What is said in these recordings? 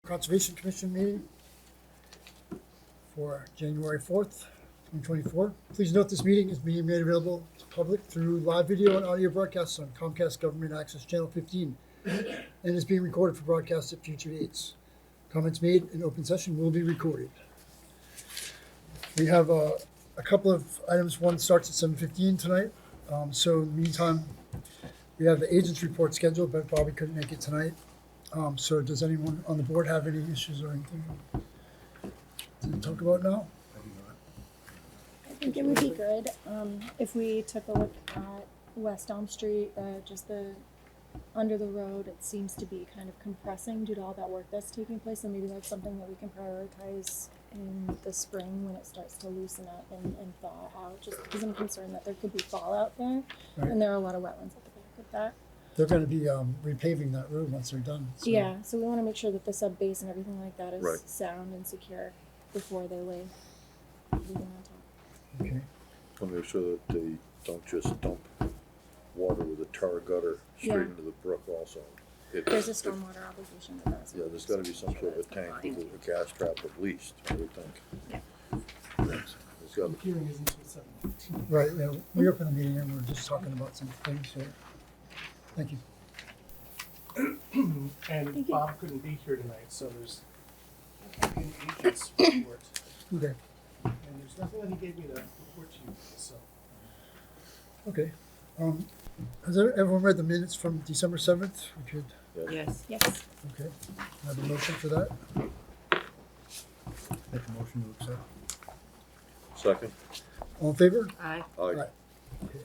Conservation Commission meeting for January 4th, 2024. Please note this meeting is being made available to public through live video and audio broadcasts on Comcast Government Access Channel 15 and is being recorded for broadcast at future dates. Comments made in open session will be recorded. We have a couple of items. One starts at 7:15 tonight. So in the meantime, we have the agent's report scheduled, but Bobby couldn't make it tonight. So does anyone on the board have any issues or anything to talk about now? I think it would be good if we took a look at West Elm Street, just the under the road. It seems to be kind of compressing due to all that work that's taking place, and maybe that's something that we can prioritize in the spring when it starts to loosen up and thaw out, just because I'm concerned that there could be fallout there, Right. and there are a lot of wetlands at the back of that. They're going to be repaving that road once they're done. So. Yeah, so we want to make sure that the sub base and everything like that is Right. sound and secure before they lay everything on top. Okay. I'll make sure that they don't just dump water with a tar gutter straight Yeah. into the brook also. There's a stormwater obligation with that. so Yeah, there's gotta be some sort of a it's tank compliant. with a gas trap at least, I would think. Yeah. There's gotta The hearing is until 7:15. Right. Yeah, we opened the meeting and we were just talking about some things. So, thank you. And Thank you. Bob couldn't be here tonight, so there's an agent's report. Okay. And there's nothing that he gave me to report to you, so. Okay. Has everyone read the minutes from December 7th? We could. Yes. Yes. Okay. Have a motion for that. Make a motion to accept. Second? All in favor? Aye. Aye. Right. Okay.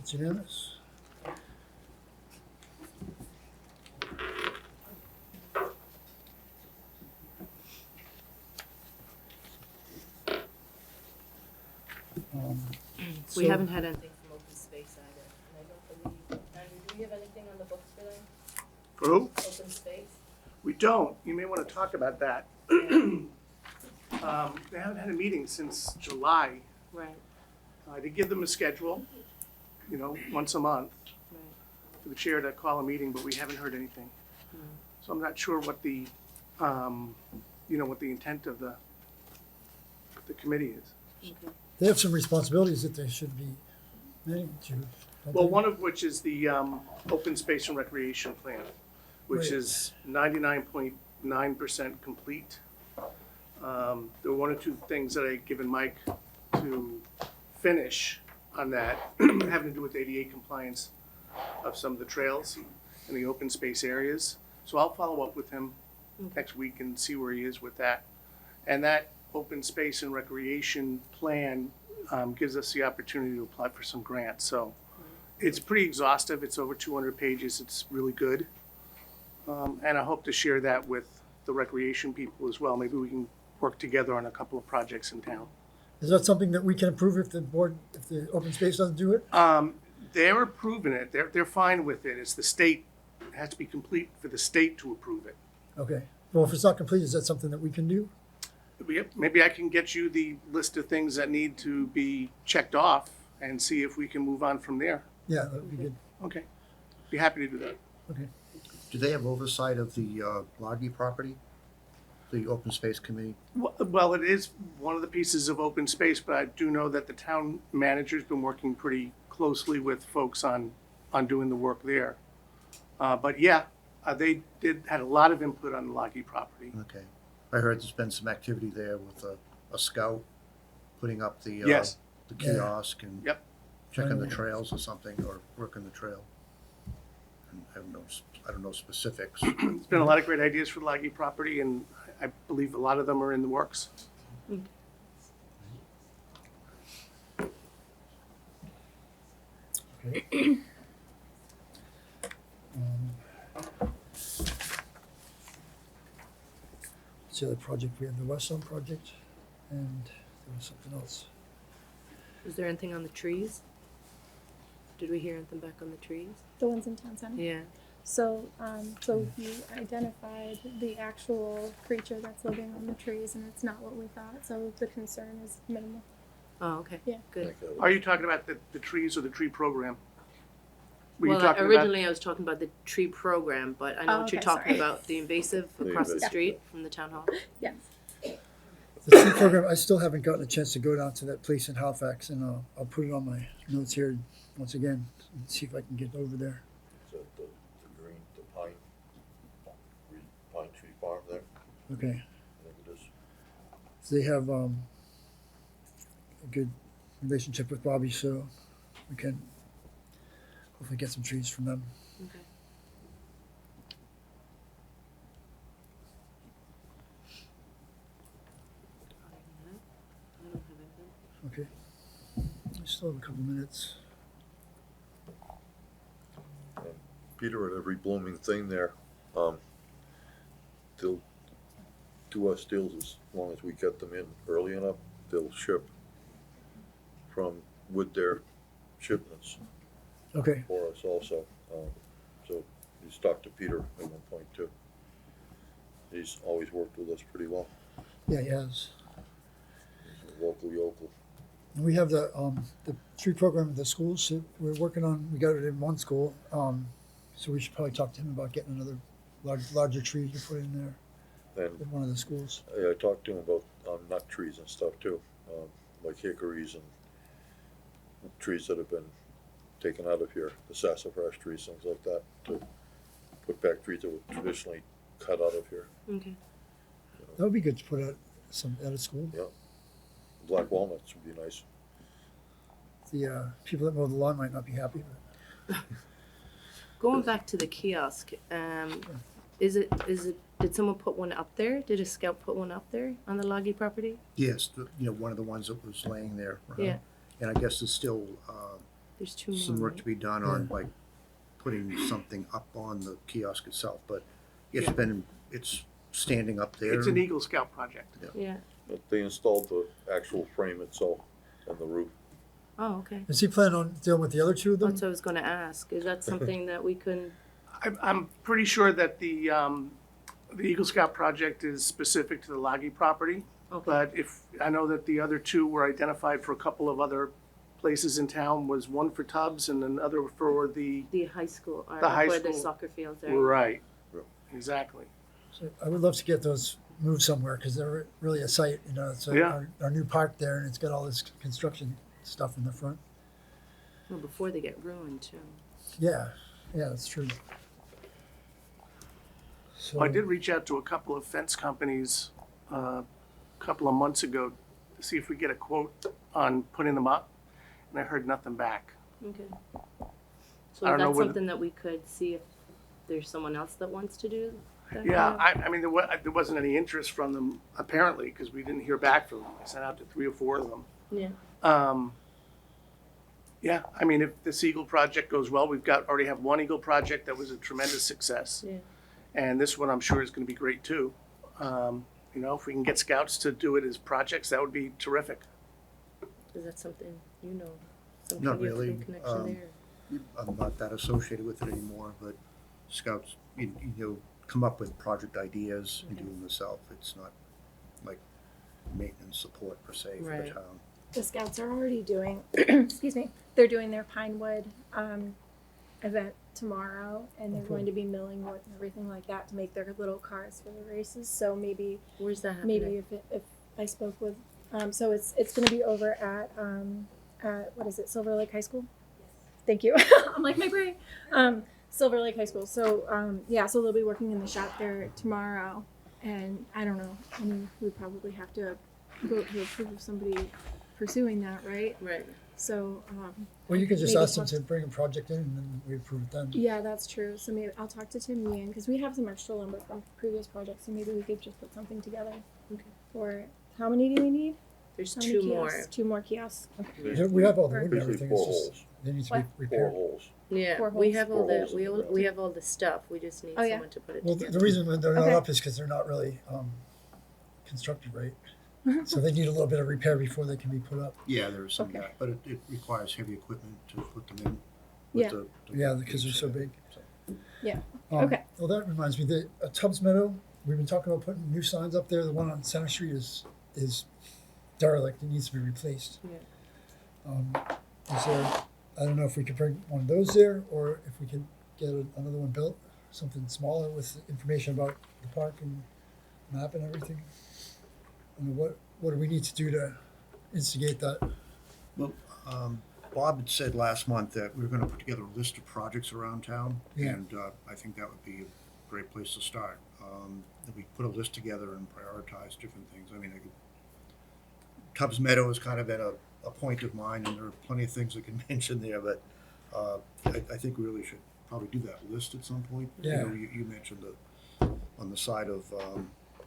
It's unanimous. We So- haven't had anything from open space either. And I don't believe, Andrew, do we have anything on the books for them? For who? Open space? We don't. You may want to talk about that. They haven't had a meeting since July. Right, I did give them a schedule, once a month right. for the chair to call a meeting, but we haven't heard anything. So I'm not sure what the, what the intent of the committee is. Okay. They have some responsibilities that they should be managing to. don't Well, they? one of which is the open space and recreation plan, which Right. is 99.9% complete. There were one or two things that I had given Mike to finish on that, having to do with ADA compliance of some of the trails in the open space areas. So I'll follow up with him next week and see where he is with that. And that open space and recreation plan gives us the opportunity to apply for some grants. So it's pretty exhaustive. It's over 200 pages. It's really good. And I hope to share that with the recreation people as well. Maybe we can work together on a couple of projects in town. Is that something that we can approve if the open space doesn't do it? They're approving it. They're fine with it. It's the state, it has to be complete for the state to approve it. Okay. Well, if it's not complete, is that something that we can do? Maybe I can get you the list of things that need to be checked off and see if we can move on from there. Yeah, that would be good. Okay. Be happy to do that. Okay. Do they have oversight of the Loggy property? The Open Space Committee? Well, it is one of the pieces of open space, but I do know that the town manager's been working pretty closely with folks on doing the work there. But yeah, they had a lot of input on the Lockheed property. Okay. I heard there's been some activity there with a scout putting up the Yes. the kiosk and Yep. checking the trails or something, or working the trail. And I don't know specifics. There's been a lot of great ideas for the Lockheed property, and I believe a lot of them are in the works. Okay. What's the other project? We have the West Elm project, and there was something else. Was there anything on the trees? Did we hear anything back on the trees? The ones in town center. Yeah. So you identified the actual creature that's living on the trees, and it's not what we thought. So the concern is minimal. Oh, okay. Yeah. Good. Are you talking about the trees or the tree program? Were you Well, talking about? originally I was talking about the tree program, but I know Oh, what you're okay, talking sorry. about, the invasive The across the invasive. street from the town hall. Yes. The tree program, I still haven't gotten a chance to go down to that place in Halifax, and I'll put it on my notes here once again and see if I can get over there. Is that the pine tree farm there? Okay. I think it is. So they have a good relationship with Bobby, so we can hopefully get some trees from them. Okay. I don't have anything. Okay. We still have a couple minutes. Peter, at every blooming thing there, they'll do us deals as long as we get them in early enough, they'll ship from with their shipments Okay. for us also. So he's talked to Peter at one point too. He's always worked with us pretty well. Yeah, he has. He's a local yokel. And we have the tree program at the schools. So we're working on. We got it in one school. So we should probably talk to him about getting another larger tree to put in there And in one of the schools. I talked to him about nut trees and stuff too, like hickories and trees that have been taken out of here, the sassafras trees, things like that, to put back trees that were traditionally cut out of here. Okay. That would be good to put at a school. Black walnuts would be nice. The people that mow the lawn might not be happy, but Going back to the kiosk, is it, did someone put one up there? Did a scout put one up there on the Loggy property? Yes, one of the ones that was laying there. Yeah. And I guess there's still There's two more. some work right? to be done on, like, putting something up on the kiosk itself, but Yeah. it's standing up there. It's an Eagle Scout project. Yeah. But they installed the actual frame itself on the roof. Oh, okay. does he plan on dealing with the other two of them? That's what I was gonna ask. Is that something that we can, I'm pretty sure that the Eagle Scout project is specific to the Loggy property. okay, But I know that the other two were identified for a couple of other places in town, was one for Tubbs and another for the, the high school, or The high where the school. soccer fields are? right, Yeah. exactly. So I would love to get those moved somewhere because they're really a sight. It's Yeah. our new park there, and it's got all this construction stuff in the front. Well, before they get ruined too. Yeah, that's true. So Well, I did reach out to a couple of fence companies a couple of months ago to see if we get a quote on putting them up, and I heard nothing back. Okay. I So don't is know that whether- something that we could see if there's someone else that wants to do that? Yeah, kind I mean, there wasn't any interest from them apparently, because we didn't hear back from them. I sent out to 3 or 4 of them. of- Yeah. Yeah, I mean, if this Eagle project goes well, already have one Eagle project that was a tremendous success. Yeah. And this one I'm sure is gonna be great too. If we can get scouts to do it as projects, that would be terrific. Is that something you know? Some Not kind of really. connection there? I'm not that associated with it anymore, but scouts, come up with project ideas and do them themselves. It's not like maintenance support per se for the Right. town. The scouts are already doing, excuse me, they're doing their Pinewood event tomorrow, and they're Okay. going to be milling wood and everything like that to make their little cars for the races. So maybe Where's that happening? if I spoke with, so it's going to be over at what is it, Silver Lake High School? Thank you. I'm like my brain. Silver Lake High School. So so they'll be working in the shop there tomorrow, and I don't know. I mean, we'd probably have to vote to approve of somebody pursuing that, right? Right. So well, you could just maybe ask them talk- to bring a project in, and then we approve it then. yeah, that's true. So maybe I'll talk to Tim Meehan because we have some extra lumber from previous projects, so maybe we could just put something together. Okay. For how many do we need? There's How many two kiosks? more. 2 more kiosks. Yeah, we have all the wood and Basically everything. 4 It's just holes. they need to What? be 4 repaired. holes. Yeah, 4 we holes. have all 4 the holes in the ground. we have all the stuff. We just need Oh, yeah. someone to put it Well, together. the reason that they're not Okay. up is because they're not really constructed right. So they need a little bit of repair before they can be put up. Yeah, there is some of Okay. that, but it requires heavy equipment to put them in. Yeah. Yeah, because they're so big. Yeah. Um, Okay. Well, that reminds me, the Tubbs Meadow, we've been talking about putting new signs up there. The one on Center Street is derelict. It needs to be replaced. Yeah. Is there I don't know if we could bring one of those there, or if we can get another one built, something smaller with information about the park and map and everything. I mean, what do we need to do to instigate that? Well, Bob had said last month that we were gonna put together a list of projects around town, Yeah. and I think that would be a great place to start. That we put a list together and prioritize different things. I mean, Tubbs Meadow has kind of been a point of mine, and there are plenty of things I can mention there, but I think we really should probably do that list at some point. Yeah. You know, you mentioned on the side of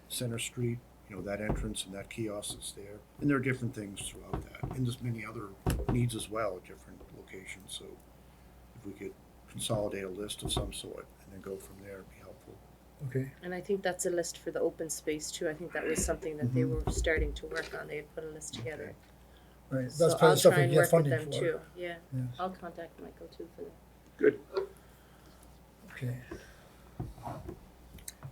Center Street, you know, that entrance and that kiosk that's there. And there are different things throughout that. And there's many other needs as well at different locations. So if we could consolidate a list of some sort and then go from there, it'd be helpful. Okay, And I think that's a list for the open space too. I think that was something that they were starting to work on. They had put a list together. right, So that's part of I'll the stuff try we and can get work with funding them for. too. Yeah. Yeah. I'll contact Michael too for that. Good. Okay.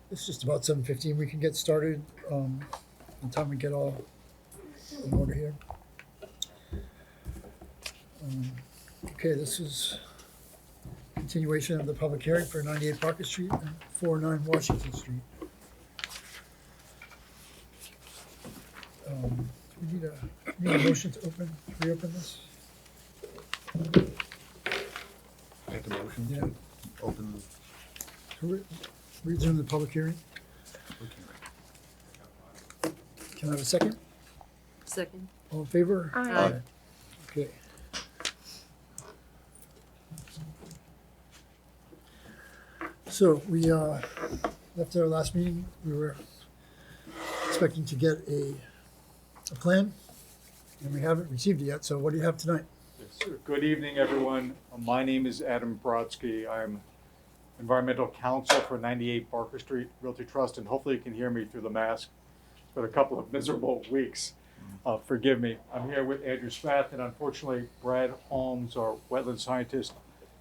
It's just about 7:15. We can get started, in time we get all in order here. Okay, this is continuation of the public hearing for 98 Parker Street and 409 Washington Street. We need a motion to reopen this? Make a motion Yeah. to open To resume the public hearing? the public hearing. Can I have a second? Second. All in favor? Aye. Okay. So we, after our last meeting, we were expecting to get a plan, and we haven't received it yet, so what do you have tonight? Yes, good evening, everyone. My name is Adam Brodsky. I'm environmental counsel for 98 Barker Street Realty Trust, and hopefully you can hear me through the mask. It's been a couple of miserable weeks. Forgive me. I'm here with Andrew Spath, and unfortunately, Brad Holmes, our wetland scientist,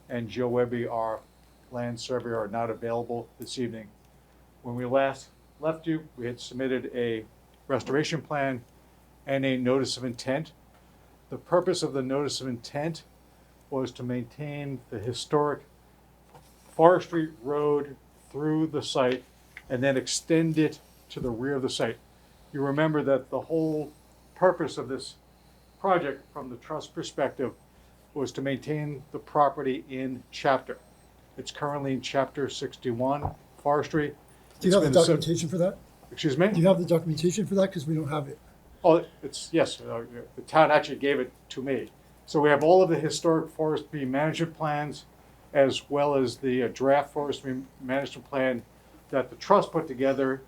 and Joe Webby, our land surveyor, are not available this evening. When we last left you, we had submitted a restoration plan and a notice of intent. The purpose of the notice of intent was to maintain the historic forestry road through the site and then extend it to the rear of the site. You remember that the whole purpose of this project from the trust perspective was to maintain the property in chapter. It's currently in chapter 61 forestry. Do you have the It's been a sub- documentation for that? Excuse me? Do you have the documentation for that? Because we don't have it. Oh, yes, the town actually gave it to me. So we have all of the historic forestry management plans as well as the draft forestry management plan that the trust put together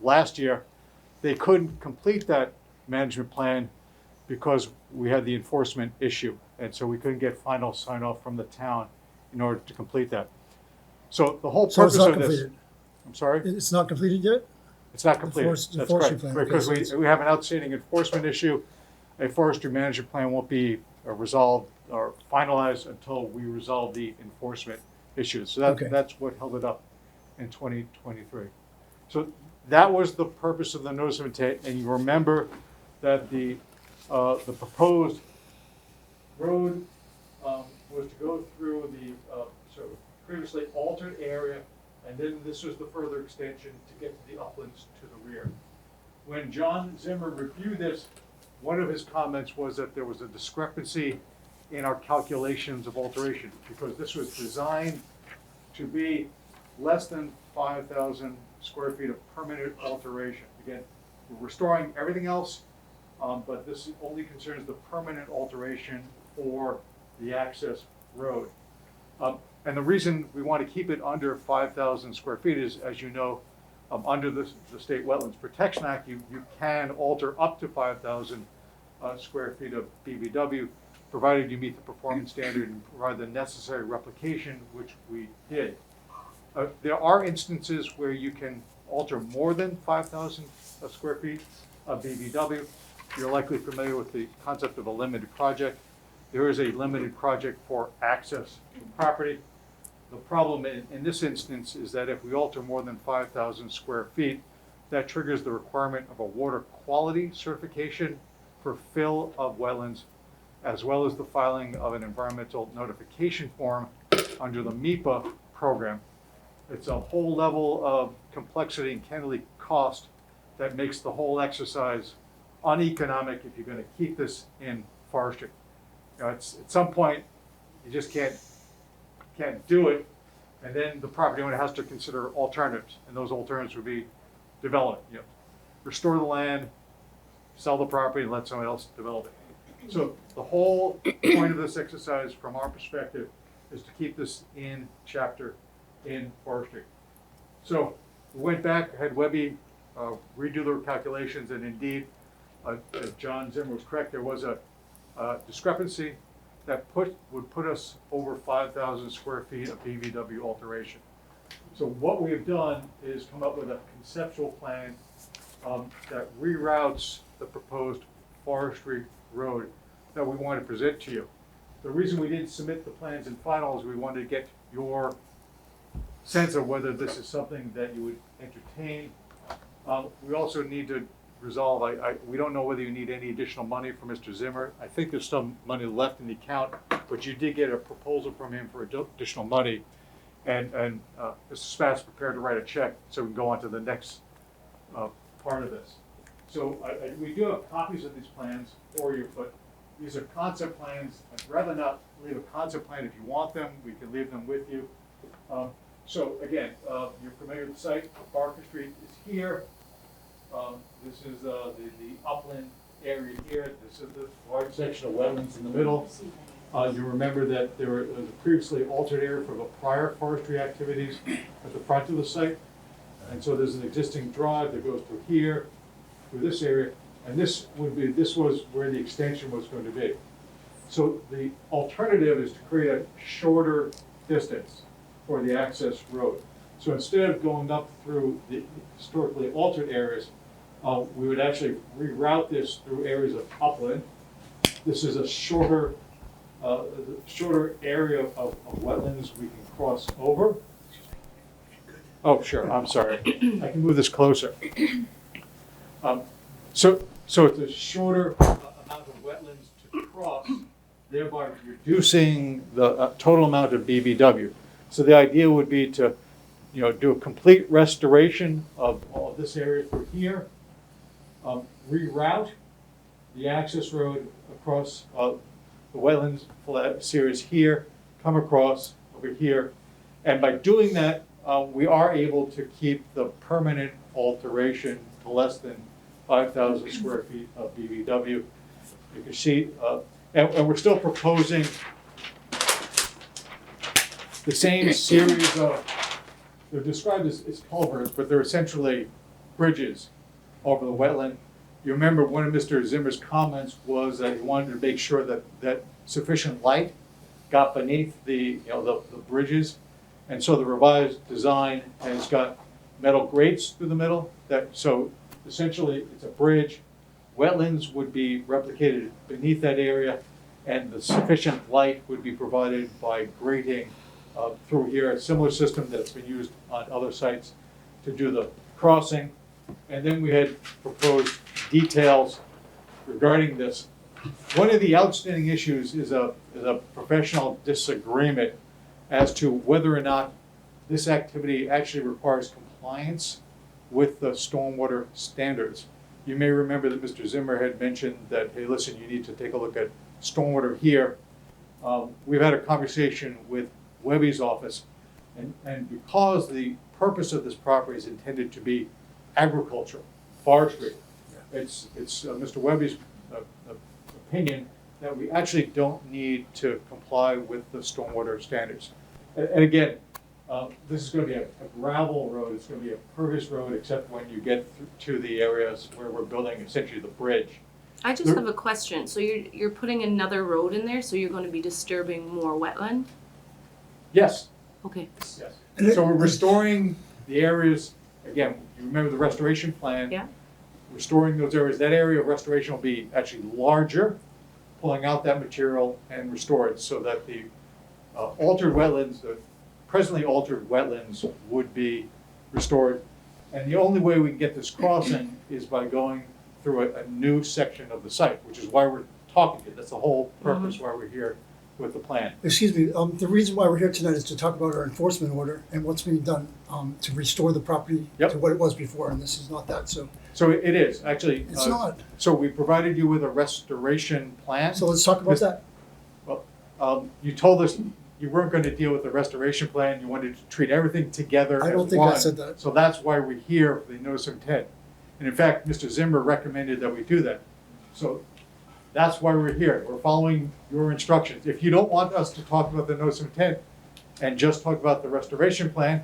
last year. They couldn't complete that management plan because we had the enforcement issue. And so we couldn't get final sign off from the town in order to complete that. So the whole So it's purpose not of this, completed. I'm sorry? It's not completed yet? It's not completed. the That's forestry correct. plan, okay, Because so it's- we have an outstanding enforcement issue. A forestry management plan won't be resolved or finalized until we resolve the enforcement issues. So Okay. that's what held it up in 2023. So that was the purpose of the notice of intent. And you remember that the proposed road was to go through the sort of previously altered area, and then this was the further extension to get to the uplands to the rear. When John Zimmer reviewed this, one of his comments was that there was a discrepancy in our calculations of alteration, because this was designed to be less than 5,000 square feet of permanent alteration. Again, we're restoring everything else, but this only concerns the permanent alteration for the access road. And the reason we want to keep it under 5,000 square feet is, as you know, under the State Wetlands Protection Act, you can alter up to 5,000 square feet of BVW, provided you meet the performance standard and provide the necessary replication, which we did. There are instances where you can alter more than 5,000 square feet of BVW. You're likely familiar with the concept of a limited project. There is a limited project for access to property. The problem in this instance is that if we alter more than 5,000 square feet, that triggers the requirement of a water quality certification for fill of wetlands, as well as the filing of an environmental notification form under the MEPA program. It's a whole level of complexity and candidly cost that makes the whole exercise uneconomic if you're going to keep this in forestry. You know, it's, at some point, you just can't do it, and then the property owner has to consider alternatives, and those alternatives would be development. You know, restore the land, sell the property, and let someone else develop it. So the whole point of this exercise, from our perspective, is to keep this in chapter in forestry. So we went back, had Webby redo their calculations, and indeed, John Zimmer was correct. There was a discrepancy that would put us over 5,000 square feet of BVW alteration. So what we have done is come up with a conceptual plan that reroutes the proposed forestry road that we want to present to you. The reason we didn't submit the plans in final is we wanted to get your sense of whether this is something that you would entertain. We also need to resolve, we don't know whether you need any additional money from Mr. Zimmer. I think there's some money left in the account, but you did get a proposal from him for additional money. And Mr. Spath's prepared to write a check so we can go on to the next part of this. So we do have copies of these plans for you, but these are concept plans. I'd rather not leave a concept plan. If you want them, we can leave them with you. So again, you're familiar with the site. Barker Street is here. This is the upland area here. This is the large section of wetlands in the middle. You remember that there was a previously altered area for the prior forestry activities at the front of the site. And so there's an existing drive that goes through here, through this area, and this was where the extension was going to be. So the alternative is to create a shorter distance for the access road. So instead of going up through the historically altered areas, we would actually reroute this through areas of upland. This is a shorter area of wetlands we can cross over. Oh, sure, I'm sorry. I can move this closer. So it's a shorter amount of wetlands to cross, thereby reducing the total amount of BVW. So the idea would be to, do a complete restoration of all this area through here, reroute the access road across the wetlands series here, come across over here, and by doing that, we are able to keep the permanent alteration to less than 5,000 square feet of BVW. You can see, and we're still proposing the same series of, they're described as culverts, but they're essentially bridges over the wetland. You remember one of Mr. Zimmer's comments was that he wanted to make sure that sufficient light got beneath the bridges. And so the revised design has got metal grates through the middle. So essentially it's a bridge. Wetlands would be replicated beneath that area, and the sufficient light would be provided by grating through here, a similar system that's been used on other sites to do the crossing. And then we had proposed details regarding this. One of the outstanding issues is a professional disagreement as to whether or not this activity actually requires compliance with the stormwater standards. You may remember that Mr. Zimmer had mentioned that, hey, listen, you need to take a look at stormwater here. We've had a conversation with Webby's office, and because the purpose of this property is intended to be agriculture, forestry, it's Mr. Webby's opinion that we actually don't need to comply with the stormwater standards. And again, this is going to be a gravel road. It's going to be a pervious road, except when you get to the areas where we're building essentially the bridge. I just have a question. So you're putting another road in there, so you're going to be disturbing more wetland? Yes. Okay. Yes. So we're restoring the areas. Again, you remember the restoration plan? Yeah. Restoring those areas. That area of restoration will be actually larger, pulling out that material and restore it so that the altered wetlands, the presently altered wetlands, would be restored. And the only way we can get this crossing is by going through a new section of the site, which is why we're talking to you. That's the whole purpose why we're here with the plan. Excuse me, the reason why we're here tonight is to talk about our enforcement order and what's being done to restore the property Yep. to what it was before, and this is not that, so So it is, actually. it's not. So we provided you with a restoration plan. So let's talk about Mis- that. You told us you weren't going to deal with the restoration plan. You wanted to treat everything together I don't as think I one. said that. So that's why we're here for the notice of intent. And in fact, Mr. Zimmer recommended that we do that. So that's why we're here. We're following your instructions. If you don't want us to talk about the notice of intent and just talk about the restoration plan,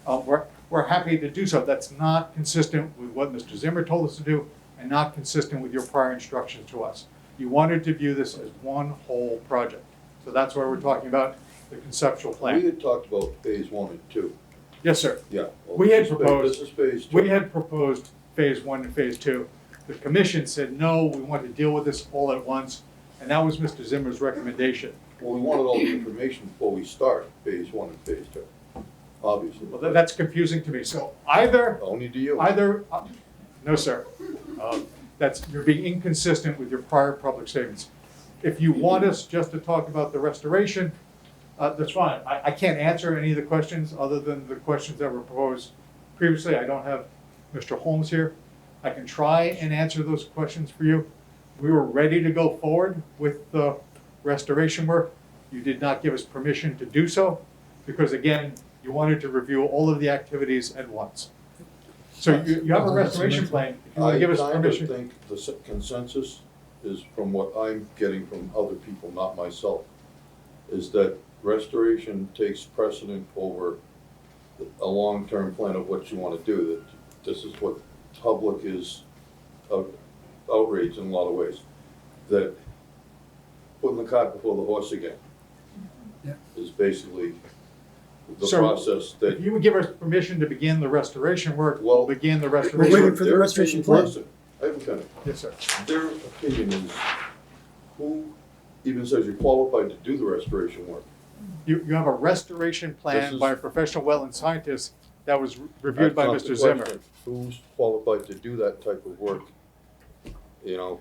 we're happy to do so. That's not consistent with what Mr. Zimmer told us to do and not consistent with your prior instructions to us. You wanted to view this as one whole project. So that's why we're talking about the conceptual We plan. had talked about phase 1 and 2. Yes, sir. Yeah. well, We had this is proposed- This is phase 2. We had proposed phase 1 and phase 2. The commission said, no, we want to deal with this all at once. And that was Mr. Zimmer's recommendation. Well, we wanted all the information before we start phase 1 and phase 2, obviously. Well, that's confusing to me. So either Only to you. No, sir. You're being inconsistent with your prior public statements. If you want us just to talk about the restoration, that's fine. I can't answer any of the questions other than the questions that were proposed previously. I don't have Mr. Holmes here. I can try and answer those questions for you. We were ready to go forward with the restoration work. You did not give us permission to do so because, again, you wanted to review all of the activities at once. So you have a restoration plan. If you want to give us permission. I kind of think the consensus is, from what I'm getting from other people, not myself, is that restoration takes precedent over a long-term plan of what you want to do. That this is what public is outraged in a lot of ways. That putting the cart before the horse again Yeah. is basically the So, process that. If you would give us permission to begin the restoration work, Well, we'll begin the We're restoration waiting work. for the restoration plan. Listen, I have a kind of, Yes, sir. their opinion is, who even says you're qualified to do the restoration work? You have a restoration This plan is- by a professional wetland scientist that was reviewed by That's not Mr. the Zimmer. question. Who's qualified to do that type of work? You know,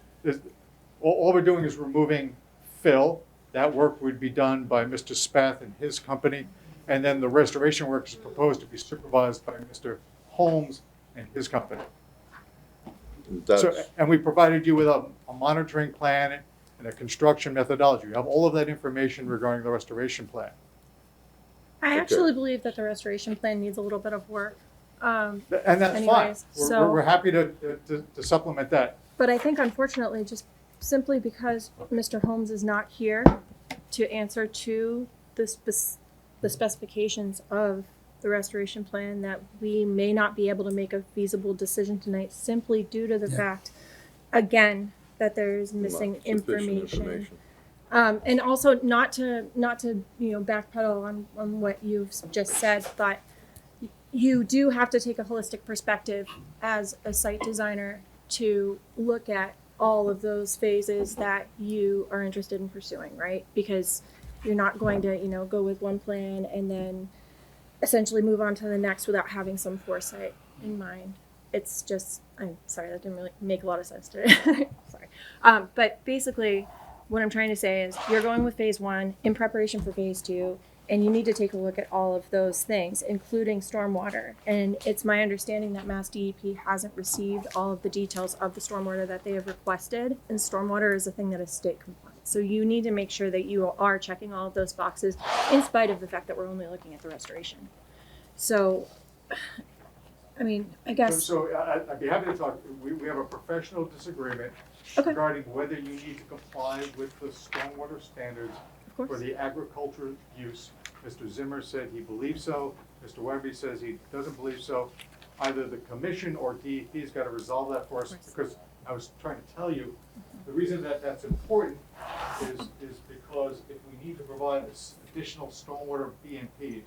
All we're doing is removing fill. That work would be done by Mr. Spath and his company. And then the restoration work is proposed to be supervised by Mr. Holmes and his company. that's, And we provided you with a monitoring plan and a construction methodology. You have all of that information regarding the restoration plan. I Okay. actually believe that the restoration plan needs a little bit of work. And that's fine. Anyways, so- We're happy to supplement that. But I think unfortunately, just simply because Mr. Holmes is not here to answer to the specifications of the restoration plan, that we may not be able to make a feasible decision tonight simply due to the Yeah. fact, again, that there's missing sufficient information. And also not to backpedal on what you've just said, but you do have to take a holistic perspective as a site designer to look at all of those phases that you are interested in pursuing, right? Because you're not going to, go with one plan and then essentially move on to the next without having some foresight in mind. It's just, I'm sorry, that didn't really make a lot of sense today. Sorry. But basically, what I'm trying to say is you're going with phase 1 in preparation for phase 2, and you need to take a look at all of those things, including stormwater. And it's my understanding that Mass DEP hasn't received all of the details of the stormwater that they have requested, and stormwater is a thing that is state compliant. So you need to make sure that you are checking all of those boxes, in spite of the fact that we're only looking at the restoration. So, I mean, I guess. So I'd be happy to talk. We have a professional disagreement Okay. regarding whether you need to comply with the stormwater standards Of course. for the agricultural use. Mr. Zimmer said he believes so. Mr. Wemby says he doesn't believe so. Either the commission or DEP's got to resolve that for us, Of course. because I was trying to tell you, the reason that that's important is because if we need to provide additional stormwater BMPs,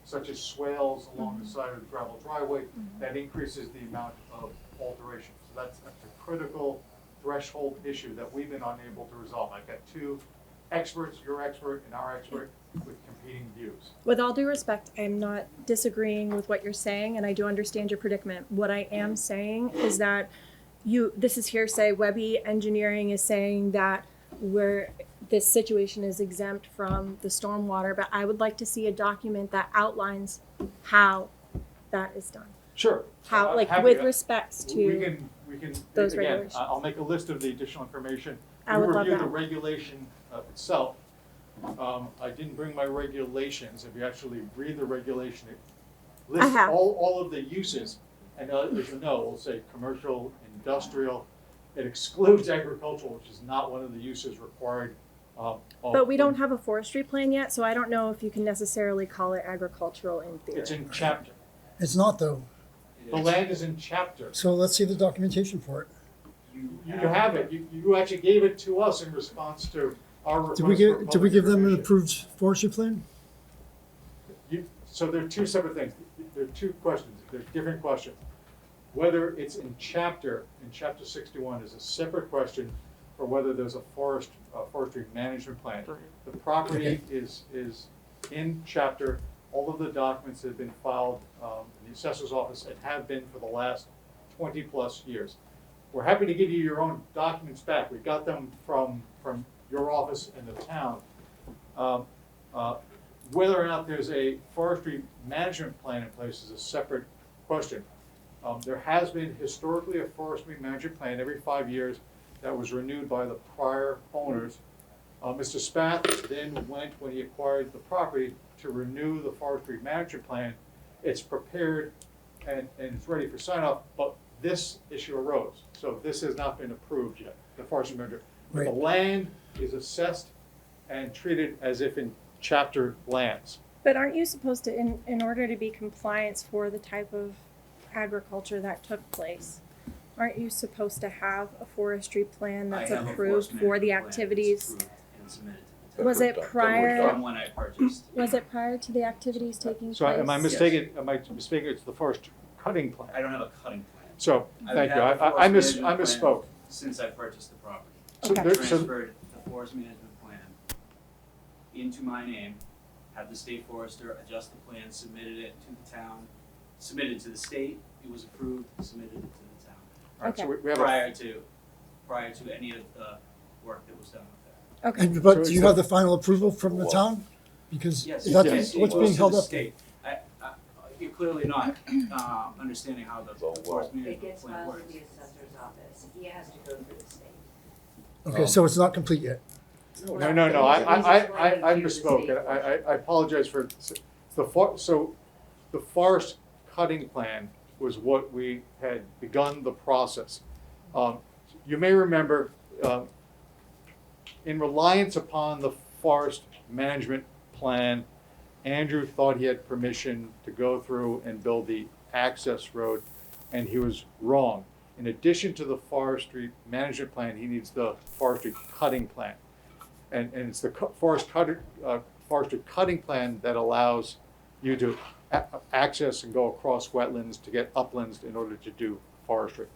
such as swales along the side of the gravel driveway, that increases the amount of alteration. So that's a critical threshold issue that we've been unable to resolve. I've got two experts, your expert and our expert, with competing views. With all due respect, I'm not disagreeing with what you're saying, and I do understand your predicament. What I am saying is that this is hearsay. Webby Engineering is saying that where this situation is exempt from the stormwater, but I would like to see a document that outlines how that is done. Sure. How, like, Happy with to- respects We to, can, those again, regulations. I'll make a list of the additional information. I would love We reviewed the that. regulation itself. I didn't bring my regulations. If you actually read the regulation, it lists have. all of the uses. And as you know, we'll say commercial, industrial. It excludes agricultural, which is not one of the uses required. but we don't have a forestry plan yet, so I don't know if you can necessarily call it agricultural in It's theory. in chapter. It's not though. The land is in chapter. So let's see the documentation for it. You have it. You actually gave it to us in response to our request Did we for give, did we public give them an information. approved forestry plan? So there are two separate things. There are two questions. They're different questions. Whether it's in chapter 61 is a separate question, or whether there's a forestry management plan. The property is in chapter. All of the documents have been filed in the assessor's office and have been for the last 20+ years. We're happy to give you your own documents back. We got them from your office and the town. Whether or not there's a forestry management plan in place is a separate question. There has been historically a forestry management plan every 5 years that was renewed by the prior owners. Mr. Spath then went, when he acquired the property, to renew the forestry management plan. It's prepared and it's ready for sign off, but this issue arose. So this has not been approved yet, the forestry management. But the Right. land is assessed and treated as if in chapter lands. But aren't you supposed to, in order to be compliance for the type of agriculture that took place, aren't you supposed to have a forestry plan that's I have a approved forest for the management plan that's activities? approved and submitted to the Was That it we're done. prior, town when I purchased. was it prior to the activities taking place? So am I mistaken? Am I mistaken? It's the forest cutting plan. I don't have a cutting plan. So, I've thank you. had a I forest misspoke. management plan since I purchased the property. So Okay. there- so- Transferred the forest management plan into my name, had the state forester adjust the plan, submitted it to the town, submitted to the state, it was approved, submitted it to the town. all right, so Okay. we have a, Prior to any of the work that was done with that. Okay, And, but So do is you the- have the final approval from the town? Because Yes, that's yes, what's it being goes to held the up. state. You're clearly not understanding how the well. forest It management gets plan filed works. in the assessor's office, he has to go through the state. Okay, so it's not complete yet. no, I He's just misspoke. running through the state I apologize for, so the forest cutting plan was what we had begun the process. You may remember, in reliance upon the forest management plan, Andrew thought he had permission to go through and build the access road, and he was wrong. In addition to the forestry management plan, he needs the forestry cutting plan. And it's the forestry cutting plan that allows you to access and go across wetlands to get uplands in order to do forestry.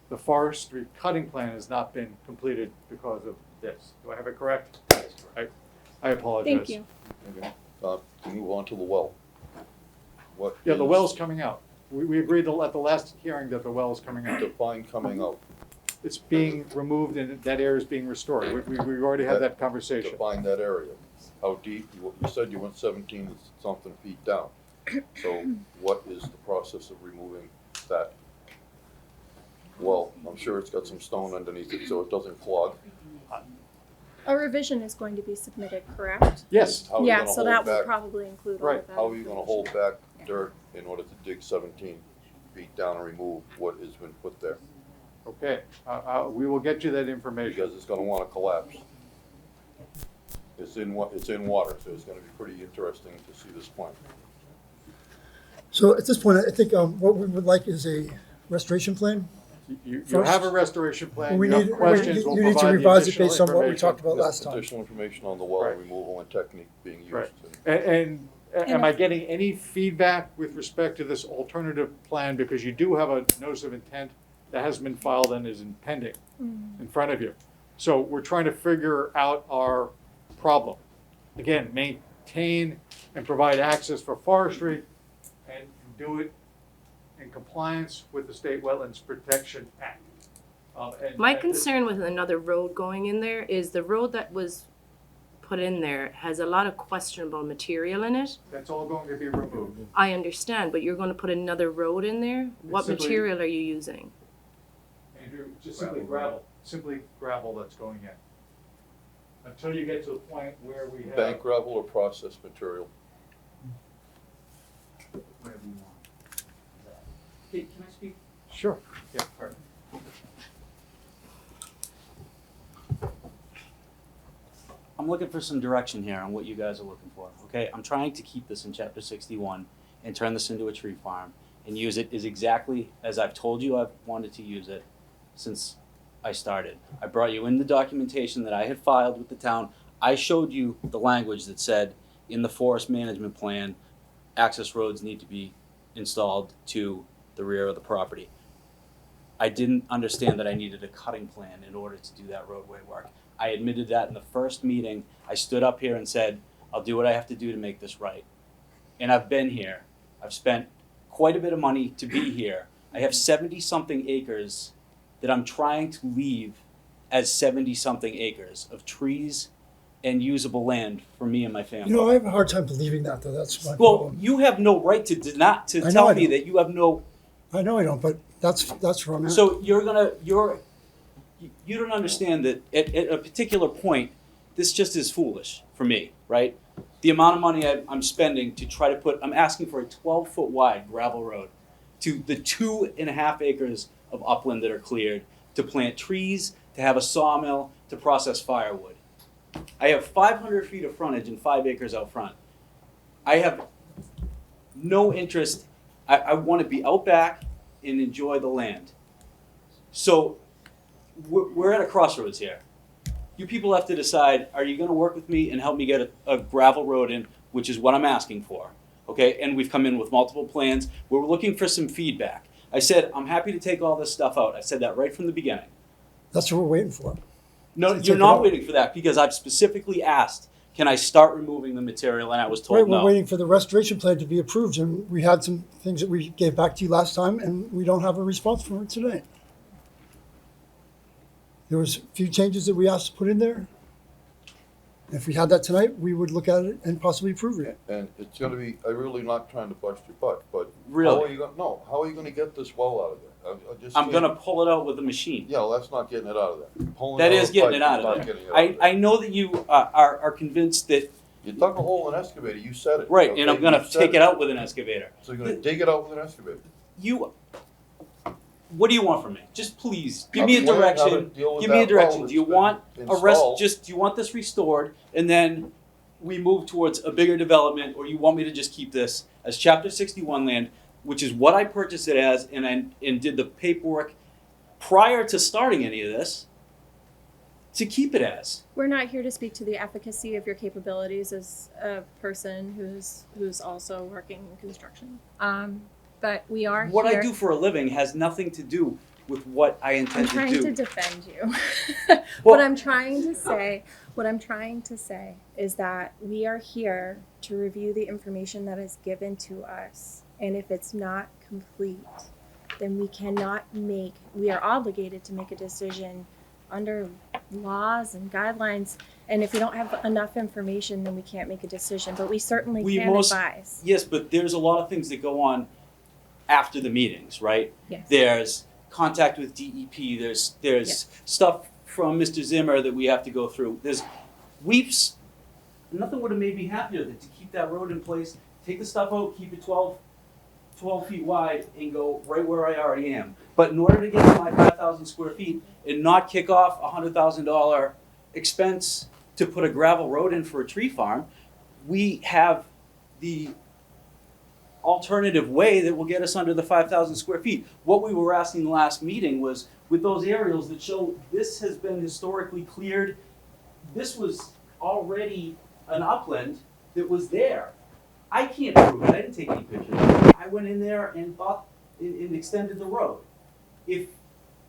The forestry cutting plan has not been completed because of this. Do I have it correct? I apologize. thank you. Okay. To move on to the well. What Yeah, the is well's coming out. We agreed at the last hearing that the well is coming out. defined coming out? It's being removed and that area is being restored. We already had that conversation. Define that area. How deep, you said you went 17 something feet down. So what is the process of removing that? Well, I'm sure it's got some stone underneath it so it doesn't clog. A revision is going to be submitted, correct? Yes, How are you Yeah, gonna so hold that will back- probably include all Right. of that. How are you gonna hold information. back dirt in order to dig 17 feet down and remove what has been put there? okay. We will get you that information. Because it's gonna wanna collapse. It's in water, so it's gonna be pretty interesting to see this plan. So at this point, I think what we would like is a restoration plan. You First- have a restoration plan, We you have need, questions, we'll you need to provide the revise it additional based on what we information. talked about last time. Additional information on the well Right. removal and technique being used. Right. And And am And I if- getting any feedback with respect to this alternative plan? Because you do have a notice of intent that has been filed and is pending in front of you. So we're trying to figure out our problem. Again, maintain and provide access for forestry and do it in compliance with the State Wetlands Protection Act. My and concern with another road going in there is the road that was put in there has a lot of questionable material in it. that's all going to be removed. I understand, but you're gonna put another road in there? What simply- material are you using? Andrew, just simply gravel that's going in. Until you get to the point where we have. Bank gravel or processed material? Whatever you want. Hey, can I speak? Sure. Yeah. I'm looking for some direction here on what you guys are looking for, okay? I'm trying to keep this in chapter 61 and turn this into a tree farm and use it as exactly as I've told you I've wanted to use it since I started. I brought you in the documentation that I had filed with the town. I showed you the language that said in the forest management plan, access roads need to be installed to the rear of the property. I didn't understand that I needed a cutting plan in order to do that roadway work. I admitted that in the first meeting. I stood up here and said, I'll do what I have to do to make this right. And I've been here. I've spent quite a bit of money to be here. I have 70-something acres that I'm trying to leave as 70-something acres of trees and usable land for me and my family. You know, I have a hard time believing that, though. That's my Well, problem. you have no right to not to I know tell I me don't. that you have no. I know I don't, but that's where I'm at. So you don't understand that at a particular point, this just is foolish for me, right? The amount of money I'm spending to try to put, I'm asking for a 12-foot wide gravel road to the 2.5 acres of upland that are cleared to plant trees, to have a sawmill, to process firewood. I have 500 feet of frontage and 5 acres out front. I have no interest. I want to be out back and enjoy the land. So we're at a crossroads here. You people have to decide, are you going to work with me and help me get a gravel road in, which is what I'm asking for, okay? And we've come in with multiple plans. We're looking for some feedback. I said, I'm happy to take all this stuff out. I said that right from the beginning. That's what we're waiting for. No, To you're take it not out. waiting for that because I've specifically asked, can I start removing the material? And I was told Right, we're no. waiting for the restoration plan to be approved, and we had some things that we gave back to you last time, and we don't have a response from it today. There was a few changes that we asked to put in there. If we had that tonight, we would look at it and possibly approve it. And it's gonna be, I'm really not trying to bust your butt, but Really? how are you gonna get this well out of there? I just I'm can't- going to pull it out with a machine. Yeah, well, that's not getting it out of there. Pulling That out is a getting pipe it out is of not there. getting it out of I know that you are convinced that, You dug a hole in an excavator, you said it. right, okay? and I'm going You to said take it out with an excavator. So you're gonna dig it out with an excavator. What do you want from me? Just please, give Have me a a plan, have direction. it deal with Give me a that well direction. Do you that's want been a rest, installed. do you want this restored and then we move towards a bigger development, or you want me to just keep this as chapter 61 land, which is what I purchased it as and did the paperwork prior to starting any of this to keep it as. We're not here to speak to the efficacy of your capabilities as a person who's also working in construction. But we are What here. I do for a living has nothing to do with what I I'm intend to trying do. to defend you. Well- what I'm trying to say is that we are here to review the information that is given to us. And if it's not complete, then we are obligated to make a decision under laws and guidelines. And if we don't have enough information, then we can't make a decision. But we certainly We can most- advise. Yes, but there's a lot of things that go on after the meetings, right? Yes. There's contact with DEP. There's stuff from Mr. Zimmer that we have to go through. Nothing would have made me happier than to keep that road in place, take the stuff out, keep it 12 feet wide, and go right where I already am. But in order to get to my 5,000 square feet and not kick off a $100,000 expense to put a gravel road in for a tree farm, we have the alternative way that will get us under the 5,000 square feet. What we were asking the last meeting was, with those aerials that show this has been historically cleared, this was already an upland that was there. I can't prove it, I didn't take any pictures. I went in there and thought it extended the road. If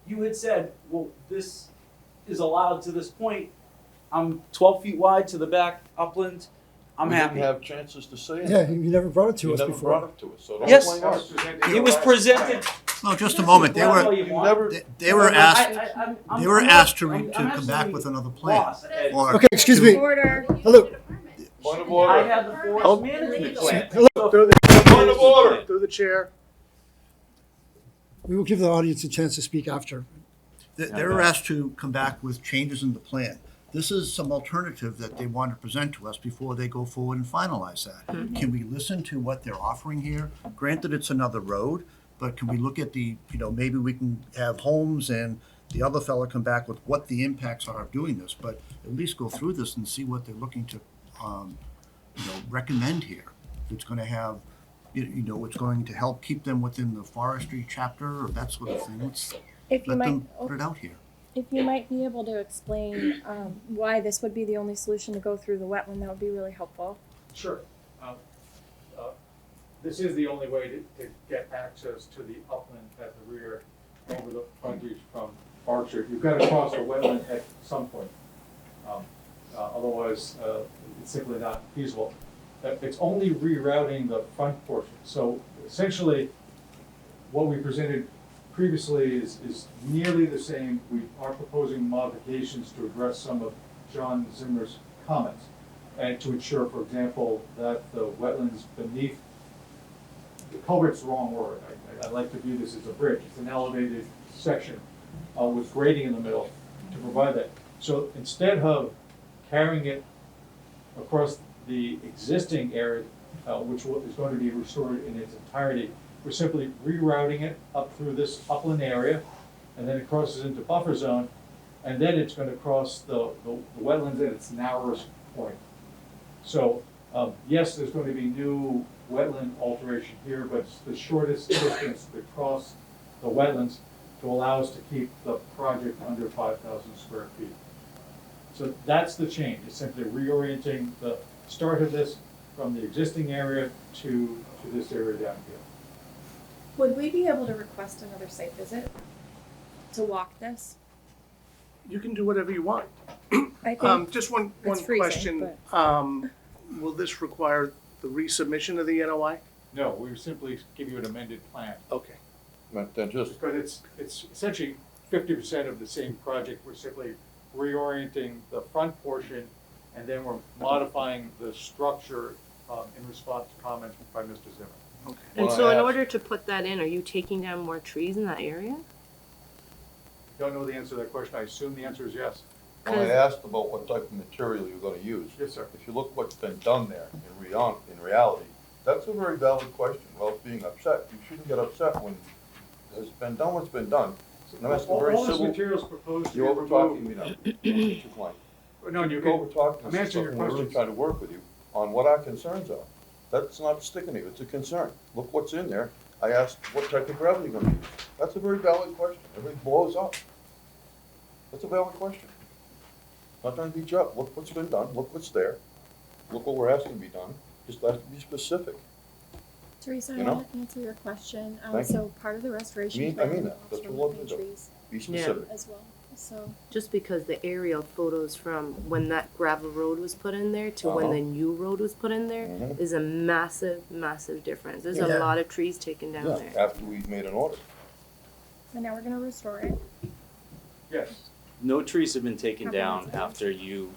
you had said, well, this is allowed to this point, I'm 12 feet wide to the back upland, I'm We happy. didn't have chances to say Yeah, anything. you never brought it to You us never before. brought it to us, so don't Yes. blame us. It was presented No, just a moment, they Well, were, you want- they were asked, I'm they were not- asked to I'm come back absolutely with another plan. lost. Or Okay, excuse me. Order. Hello. Point of I order. have the forest management plan. Hello. Through Point of order. Through the chair. We will give the audience a chance to speak after. they were asked to come back with changes in the plan. This is some alternative that they want to present to us before they go forward and finalize that. Can we listen to what they're offering here? Granted, it's another road, but can we look at maybe we can have Holmes and the other fella come back with what the impacts are of doing this, but at least go through this and see what they're looking to, recommend here. It's gonna have, it's going to help keep them within the forestry chapter or that sort of thing. Let's If you let might, them put it out here. if you might be able to explain why this would be the only solution to go through the wetland, that would be really helpful. Sure. This is the only way to get access to the upland at the rear over the frontage from Berkshire. You've got to cross the wetland at some point. Otherwise, it's simply not feasible. It's only rerouting the front portion. So essentially, what we presented previously is nearly the same. We are proposing modifications to address some of John Zimmer's comments and to ensure, for example, that the wetlands beneath, the culvert's the wrong word. I like to view this as a bridge. It's an elevated section with grading in the middle to provide that. So instead of carrying it across the existing area, which is going to be restored in its entirety, we're simply rerouting it up through this upland area, and then it crosses into buffer zone, and then it's going to cross the wetlands at its narrowest point. So, yes, there's going to be new wetland alteration here, but it's the shortest distance to cross the wetlands to allow us to keep the project under 5,000 square feet. So that's the change. It's simply reorienting the start of this from the existing area to this area down here. Would we be able to request another site visit to walk this? You can do whatever you want. I think Just one it's freezing, question. Will this require the resubmission of the NOI? No, we simply give you an amended plan. Okay. But then just, Because it's essentially 50% of the same project. We're simply reorienting the front portion, and then we're modifying the structure in response to comments by Mr. Zimmer. Okay. And Well, so I in asked- order to put that in, are you taking down more trees in that area? Don't know the answer to that question. I assume the answer is yes. when I asked about what type of material you're gonna use, Yes, sir. if you look what's been done there in reality, that's a very valid question. Well, being upset, you shouldn't get upset when it's been done what's been done. And I'm asking very All this civil, material's proposed to be you're over talking removed. me now. It's your client. No, you You're over can, talking I'm us and answering stuff, your and we're really questions. trying to work with you on what our concerns are. That's not sticking to you, it's a concern. Look what's in there. I asked what type of gravel you're gonna use. That's a very valid question. Everybody blows up. That's a valid question. Not trying to beat you up. Look what's been done, look what's there. Look what we're asking to be done. Just have to be specific. Teresa, You I know? want to answer your question. Thank you. So part of the restoration I plan mean that. That's also what we'll include do. trees Be specific. as well. So Just because the aerial photos from when that gravel road was put in there to when Uh-huh. the new road was put in there Mhm. is a massive, massive difference. There's a Yeah. lot of trees taken down Yeah, there. after we've made an order. and now we're gonna restore it. Yes. No trees have been taken How down long has it been? after you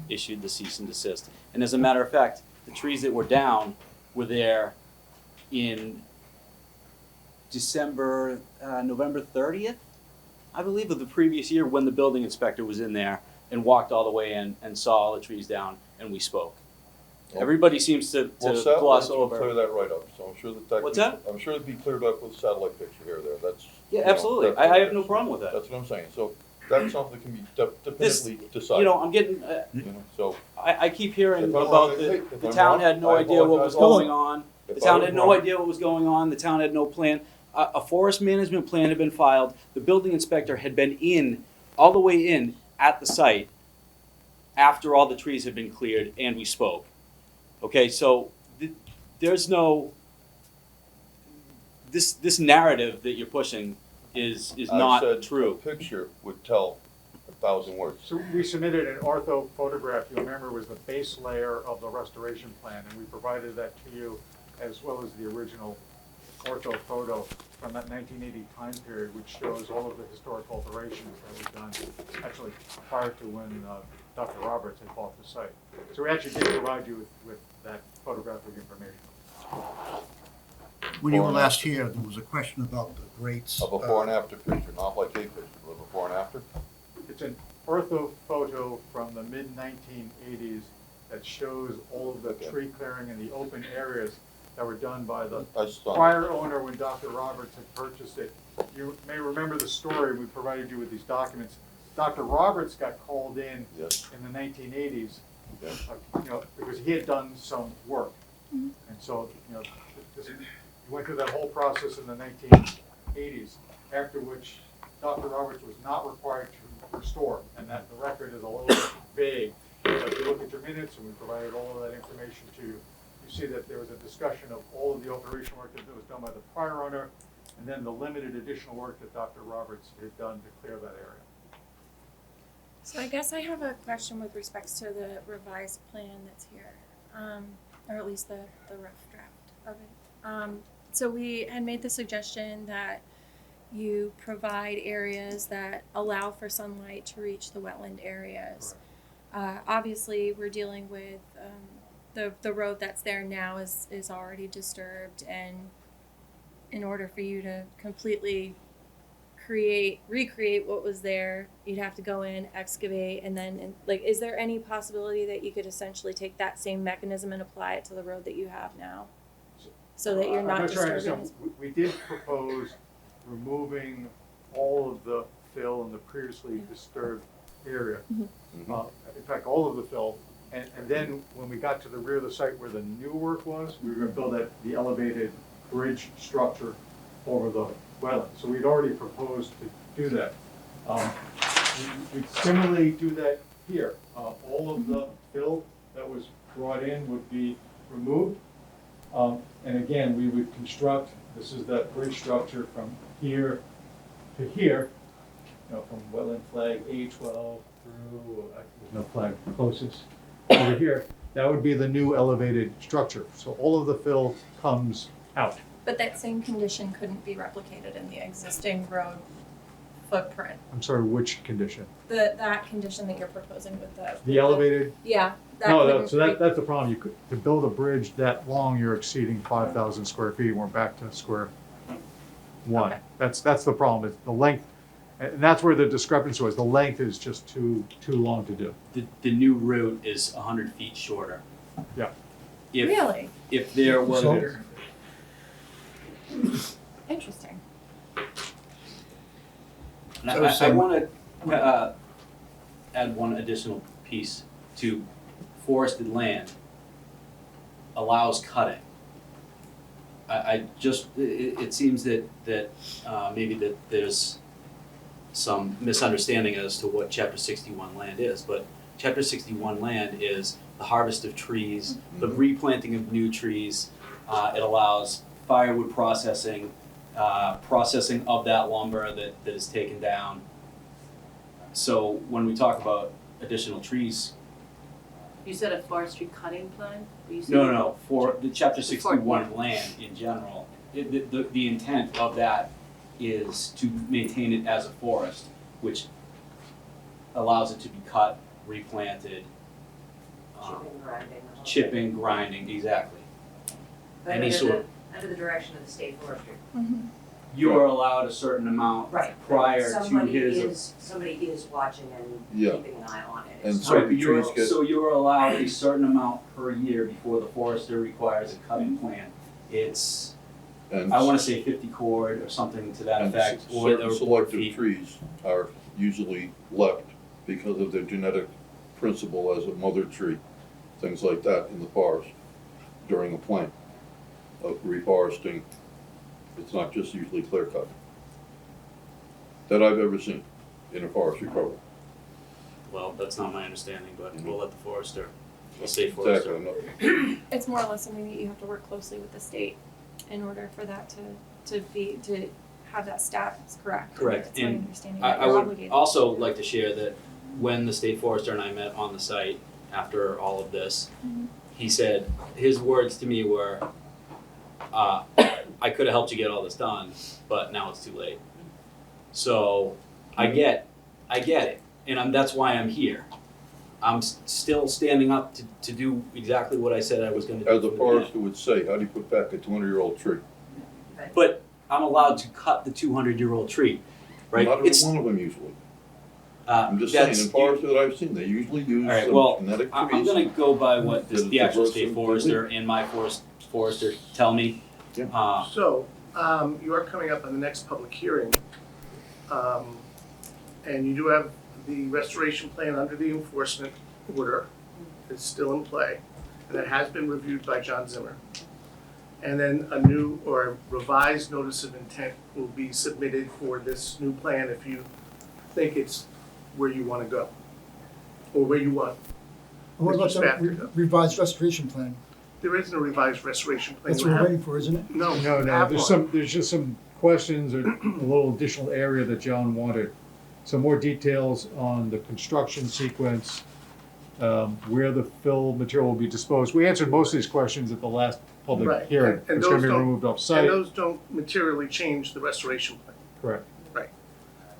issued the cease and desist. And as a matter of fact, the trees that were down were there in December, November 30th, I believe, of the previous year, when the building inspector was in there and walked all the way in and saw all the trees down, and we spoke. Well- Everybody seems to Well, gloss satellites will over. clear that right up, so I'm sure that What's that? I'm sure it'd be cleared up with a satellite picture here or there, that's. Yeah, you know, absolutely. that's- I have no problem with that. That's what I'm saying, so that's something that can be definitively decided. You know, I'm getting, You know, so I keep hearing If I'm about wrong, the, if the I'm town wrong, had no I idea what was apologize. going on. The if I town was had no wrong- idea what was going on, the town had no plan. A forest management plan had been filed, the building inspector had been in, all the way in, at the site after all the trees had been cleared, and we spoke. Okay, so there's no, this narrative that you're pushing is I not said true. A picture would tell 1,000 words. So we submitted an ortho photograph, you remember, was the base layer of the restoration plan, and we provided that to you as well as the original ortho photo from that 1980 time period, which shows all of the historic alterations that were done actually prior to when Dr. Roberts had bought the site. So we actually did provide you with that photographic information. When you were last here, there was a question about the grates. A before and after picture, not like a picture, but a before and after. It's an ortho photo from the mid-1980s that shows all of the tree clearing and the open areas that were done by the I saw it. prior owner when Dr. Roberts had purchased it. You may remember the story, we provided you with these documents. Dr. Roberts got called in Yes, in the 1980s, yes. because he had done some work. And so, he went through that whole process in the 1980s, after which Dr. Roberts was not required to restore, and that the record is a little bit vague. So if you look at your minutes, and we provided all of that information to you, you see that there was a discussion of all of the alteration work that was done by the prior owner, and then the limited additional work that Dr. Roberts had done to clear that area. So I guess I have a question with respects to the revised plan that's here, or at least the rough draft of it. So we had made the suggestion that you provide areas that allow for sunlight to reach the wetland areas. Obviously, we're dealing with the road that's there now is already disturbed, and in order for you to completely recreate what was there, you'd have to go in, excavate, and then is there any possibility that you could essentially take that same mechanism and apply it to the road that you have now, so that you're not I'm sure I disturbing? understand. We did propose removing all of the fill in the previously disturbed area. In fact, all of the fill. And then when we got to the rear of the site where the new work was, we were going to build the elevated bridge structure over the wetland. So we'd already proposed to do that. We'd similarly do that here. All of the fill that was brought in would be removed. And again, we would construct, this is that bridge structure from here to here, from wetland flag A12 through, there's no flag closest, over here. That would be the new elevated structure. So all of the fill comes out. But that same condition couldn't be replicated in the existing road footprint. I'm sorry, which condition? That condition that you're proposing with The elevated? Yeah. So that's the problem. To build a bridge that long, you're exceeding 5,000 square feet. We're back to square one. Okay. That's the problem. It's the length, and that's where the discrepancy was. The length is just too long to do. The new route is 100 feet shorter. Yeah. Really? If there was. So- Interesting. And I was I saying- want to add one additional piece to forested land allows cutting. It seems that maybe that there's some misunderstanding as to what Chapter 61 land is, but Chapter 61 land is the harvest of trees, the replanting of new trees. It allows firewood processing, processing of that lumber that is taken down. So when we talk about additional trees, You said a forestry cutting plan? Or you said- no, for the Chapter 61 land in general, the intent of that is to maintain it as a forest, which allows it to be cut, replanted, Chipping, grinding. the whole chipping, grinding, exactly. But any under sort. Under the direction of the state forester. You are allowed a certain amount prior to his. Somebody is watching and Yeah. keeping an eye on it. And It's so not- certain trees get- So you're allowed a certain amount per year before the forester requires a cutting plan. It's, And I wanna say 50 cord or something to that and effect, or certain 4 selective feet. trees are usually left because of their genetic principle as a mother tree, things like that in the forest during a plant of reforesting. It's not just usually clear cut that I've ever seen in a forestry program. Well, that's not my understanding, but Mhm. we'll let the forester, the state Exactly. forester. I'm not- It's more or less something that you have to work closely with the state in order for that to have that status correct. Correct, It's my and understanding I that you're would obligated. also like to share that when the state forester and I met on the site after all of this, Mhm. he said, his words to me were, I could have helped you get all this done, but now it's too late. So I get it, and that's why I'm here. I'm still standing up to do exactly what I said I was going to do. As a from the beginning. forester would say, how do you put back a 200-year-old tree? But I'm allowed to cut the 200-year-old tree, right? Not every one of them usually. I'm just saying, in forestry that I've seen, they usually use All right, some well, genetic I'm trees. gonna go by what that the actual diverse state and forester and my forester tell me. Yeah. So, you are coming up on the next public hearing. And you do have the restoration plan under the enforcement order. It's still in play, and it has been reviewed by John Zimmer. And then a new or revised notice of intent will be submitted for this new plan if you think it's where you wanna go. Or where you want. And what about Mr. the Spafford. revised restoration plan? There isn't a revised restoration plan. That's what we're waiting for, isn't it? No, No, you no, have one. there's just some questions or a little additional area that John wanted. Some more details on the construction sequence, where the fill material will be disposed. We answered most of these questions at the last public Right, hearing. and It's gonna those be don't- removed And off-site, those don't materially change the restoration plan. correct.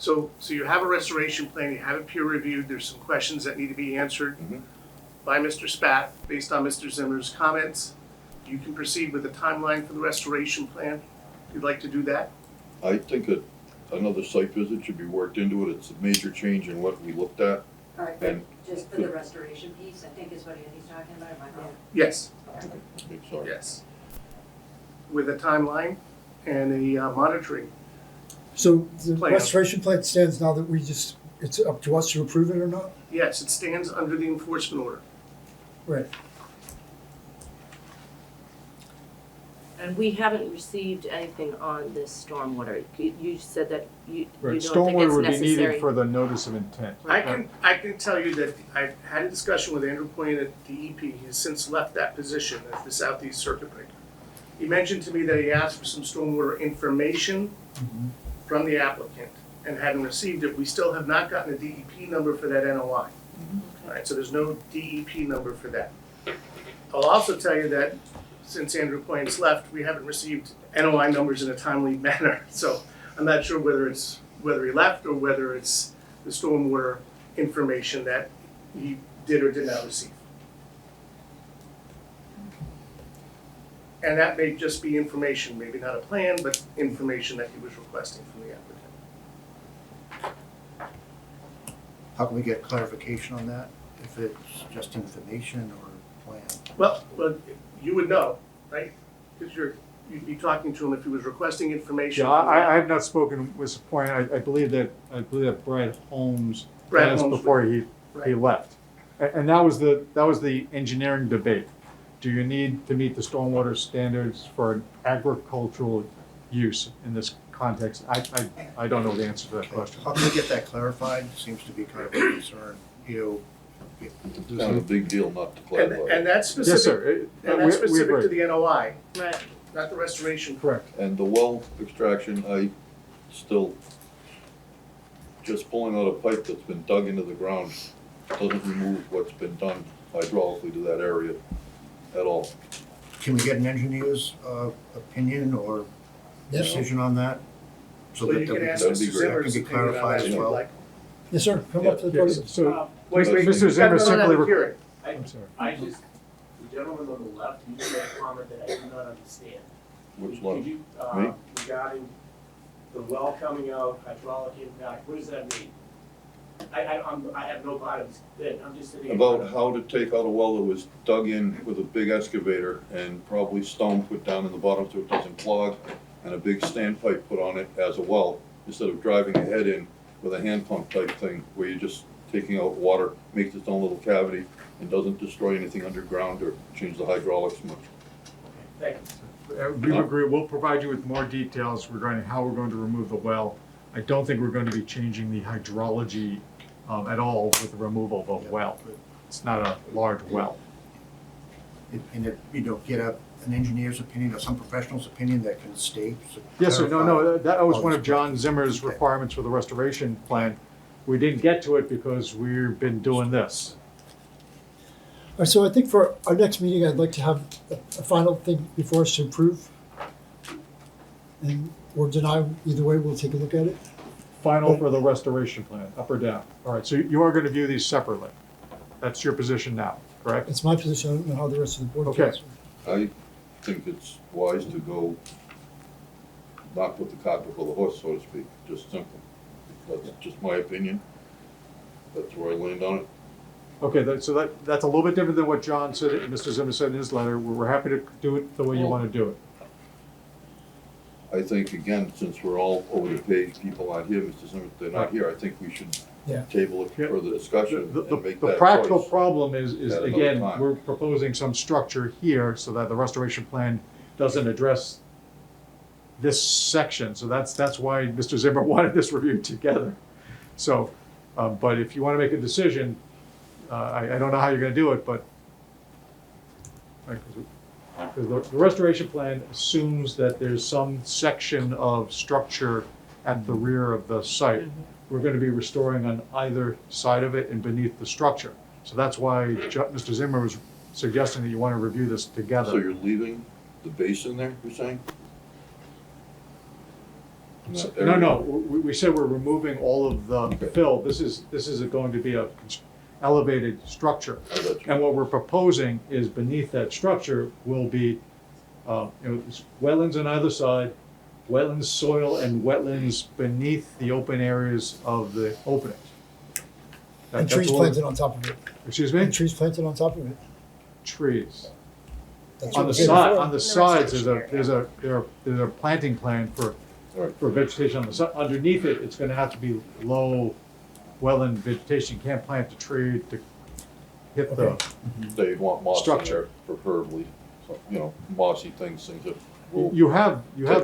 So you have a restoration plan, you have it peer reviewed, there's some questions that need to be answered Mhm. by Mr. Spat, based on Mr. Zimmer's comments. You can proceed with a timeline for the restoration plan, if you'd like to do that. I think another site visit should be worked into it. It's a major change in what we looked at. All right, And- just for the restoration piece, I think is what Andy's talking about, am I wrong? Yes, I'm sorry. yes. With a timeline and a monitoring. So the Plan. restoration plan stands now that it's up to us to approve it or not? Yes, it stands under the enforcement order. Right. And we haven't received anything on this stormwater. You said that you Right, don't think stormwater it's would be needed necessary. for the notice of intent. I can tell you that I had a discussion with Andrew Quinn at DEP. He has since left that position as the Southeast Circuit Breaker. He mentioned to me that he asked for some stormwater information from the applicant and hadn't received it. We still have not gotten a DEP number for that NOI. All right, so there's no DEP number for that. I'll also tell you that since Andrew Quain's left, we haven't received NOI numbers in a timely manner. So I'm not sure whether he left or whether it's the stormwater information that he did or did not receive. And that may just be information, maybe not a plan, but information that he was requesting from the applicant. How can we get clarification on that? If it's just information or plan? Well, you would know, right? Because you'd be talking to him if he was requesting information. Yeah, from the I have not spoken with the point, I believe that Brad Holmes Brad asked Holmes before would- he Right. left. And that was the engineering debate. Do you need to meet the stormwater standards for an agricultural use in this context? I don't know the answer to that question. How can we get that clarified? Seems to be kind of a concern, It's not a big deal not to clarify. And that's Yes, specific, sir. and that's We specific agree. to the NOI, Right. not the restoration. Correct. And the well extraction, I still, just pulling out a pipe that's been dug into the ground doesn't remove what's been done hydraulically to that area at all. Can we get an engineer's opinion or Yes. decision on that? So that you can ask that'd be Mr. great. Zimmer's That can be opinion on that clarified if as you'd well. like. Yes, sir. Come up to the podium. So, Wait, Mr. we've got Zimmer another simply public hearing. I'm sorry. I just, the gentleman on the left, you just made a comment that I do not understand. Which Could one? you, Me? regarding the well coming out, hydraulic impact, what does that mean? I have no part of this, thing. I'm just sitting. in front About of- how to take out a well that was dug in with a big excavator and probably stone put down in the bottom so it doesn't clog, and a big standpipe put on it as a well, instead of driving a head in with a hand pump type thing, where you're just taking out water, makes its own little cavity, and doesn't destroy anything underground or change the hydraulics much. Thank you. We agree, we'll provide you with more details regarding how we're going to remove the well. I don't think we're going to be changing the hydrology at all with the removal of a well. It's not a large well. And get an engineer's opinion or some professional's opinion that can state. Yes, sir, no, clarify that was all one these of John questions. Zimmer's Okay. requirements for the restoration plan. We didn't get to it because we've been doing this. All right, so I think for our next meeting, I'd like to have a final thing before us to approve. and, or deny, either way, we'll take a look at it. Final for the restoration plan, up or down? All right, so you are gonna view these separately. That's your position now, correct? It's my position, I don't know how the rest of the board Okay. feels. I think it's wise to go, not put the cart before the horse, so to speak, just simple. That's just my opinion. That's where I land on it. Okay, so that's a little bit different than what John said, Mr. Zimmer said in his letter. We're happy to do it the way you wanna do it. I think, again, since we're all over the page, people aren't here, Mr. Zimmer, they're not here, I think we should Yeah. table it for Yeah. further discussion The and make that choice. practical problem is At another again, time. we're proposing some structure here so that the restoration plan doesn't address this section. So that's why Mr. Zimmer wanted this reviewed together. So, but if you wanna make a decision, I don't know how you're gonna do it, but because the restoration plan assumes that there's some section of structure at the rear of the site. We're gonna be restoring on either side of it and beneath the structure. So that's why Mr. Zimmer was suggesting that you wanna review this together. So you're leaving the base in there, you're saying? In that No, area? no, we said we're removing all of the fill. This is going to be a elevated structure. I got you. And what we're proposing is beneath that structure will be, there's wetlands on either side, wetlands soil and wetlands beneath the open areas of the openings. And That's trees all- planted on top of it, Excuse me? and trees planted on top of it. Trees. That's On what the we did side, before. on the sides, there's a planting plan for vegetation on the side. Underneath it, it's gonna have to be low wetland vegetation. You can't plant a tree to hit the, Okay. They want moss in Structure. there preferably, so, mossy things that will. you have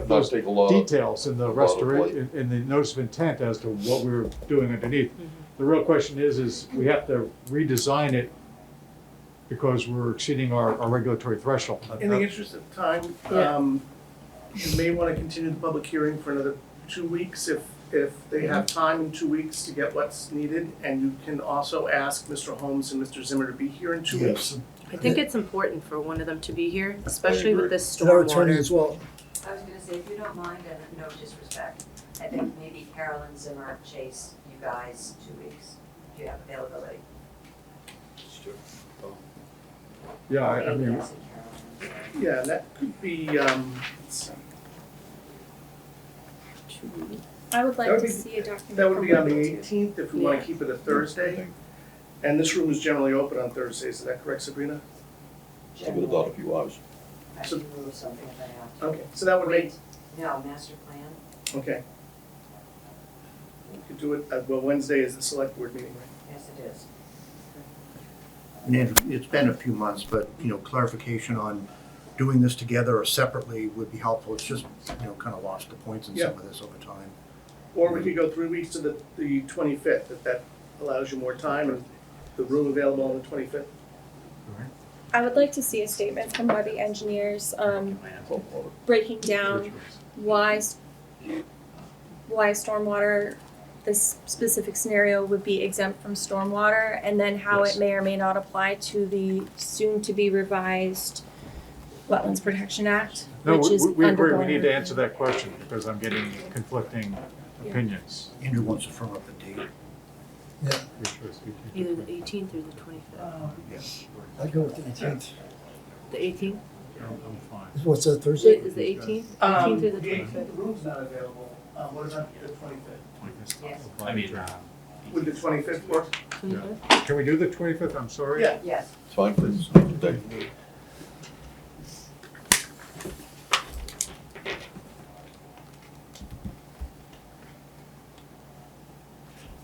those Take a lot of- details in the a lot of restoration, in the notice of intent as to what we're doing underneath. The real question is we have to redesign it because we're exceeding our regulatory threshold. In the interest of time, Yeah. you may wanna continue the public hearing for another 2 weeks if they have time in 2 weeks to get what's needed. And you can also ask Mr. Holmes and Mr. Zimmer to be here in 2 weeks. I think it's important for one of them to be here, especially with this And our attorney stormwater. as well. I was gonna say, if you don't mind, and no disrespect, I think maybe Carolyn Zimmer, Chase, you guys, 2 weeks, if you have availability. Yeah, I Maybe mean, I said Carolyn. Yeah, and that could be, let's see. I would like That would to be- see a document. That would from be on the Wendy, too. 18th if we wanna Yeah. keep it a Thursday. And this room is generally open on Thursdays, is that correct, Sabrina? Give it about a few hours. I So- can move something if I have to. Okay, so that would make, Wait, no, master plan, okay. We could do it, well, Wednesday is the select board meeting, right? yes it is. And Andrew, it's been a few months, but, clarification on doing this together or separately would be helpful. It's just, kind of lost the points in some of this over time. Or we could go 3 weeks to the 25th, if that allows you more time and the room available on the 25th. I would like to see a statement from one of the engineers, breaking down why stormwater, this specific scenario would be exempt from stormwater, and then how Yes. it may or may not apply to the soon-to-be revised Wetlands Protection Act, no, which is we agree, we undergoing need to review. answer that question because I'm getting conflicting opinions. Andrew wants to firm up the date. Either the 18th or the 25th. Yes. I'd go with the 18th. The 18th? I'm fine. What's that, Thursday? Is the 18th? 18th or the 25th? The room's not available, what about the 25th? Yes. I mean, Would the 25th work? 25th? Can we do the 25th? I'm sorry? Yeah. Yes. It's fine for this day.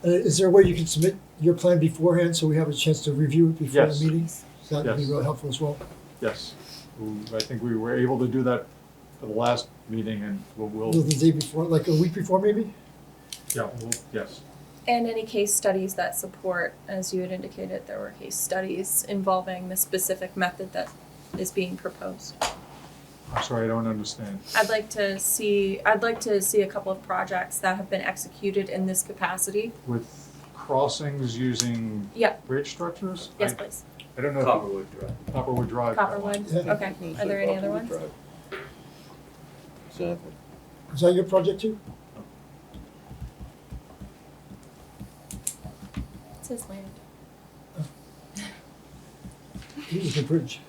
Is there a way you can submit your plan beforehand so we have a chance to review it before Yes. the meeting? That would be Yes. really helpful as well. Yes. I think we were able to do that for the last meeting and we'll, The day before, like a week before maybe? yes. And any case studies that support, as you had indicated, there were case studies involving the specific method that is being proposed. I'm sorry, I don't understand. I'd like to see a couple of projects that have been executed in this capacity. With crossings using Yeah. bridge structures? Yes, please. I don't know. Copperwood Drive. Copperwood Drive. Copperwood, Yeah. okay. Are there any other ones? Exactly. Is that your project too? It's his land. He's the bridge.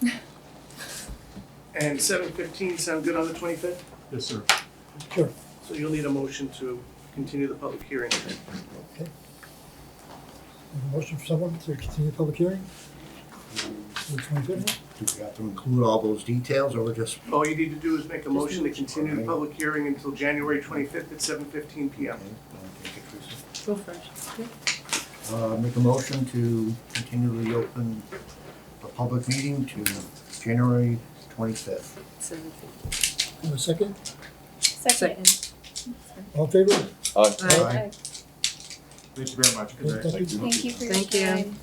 And 7:15 sound good on the 25th? Yes, sir. Sure. So you'll need a motion to continue the public hearing. Okay. A motion for someone to continue the public hearing? For the 25th? Do we have to include all those details or just? All you need to do is make a motion to continue the public hearing until January 25th at 7:15 PM. Go first. Make a motion to continue the open, the public meeting to January 25th. 7:50. Have a second? Second. All in favor? Aye. Aye. Thank you very much. Good day. Thank you. Thank you for your Thank you. time.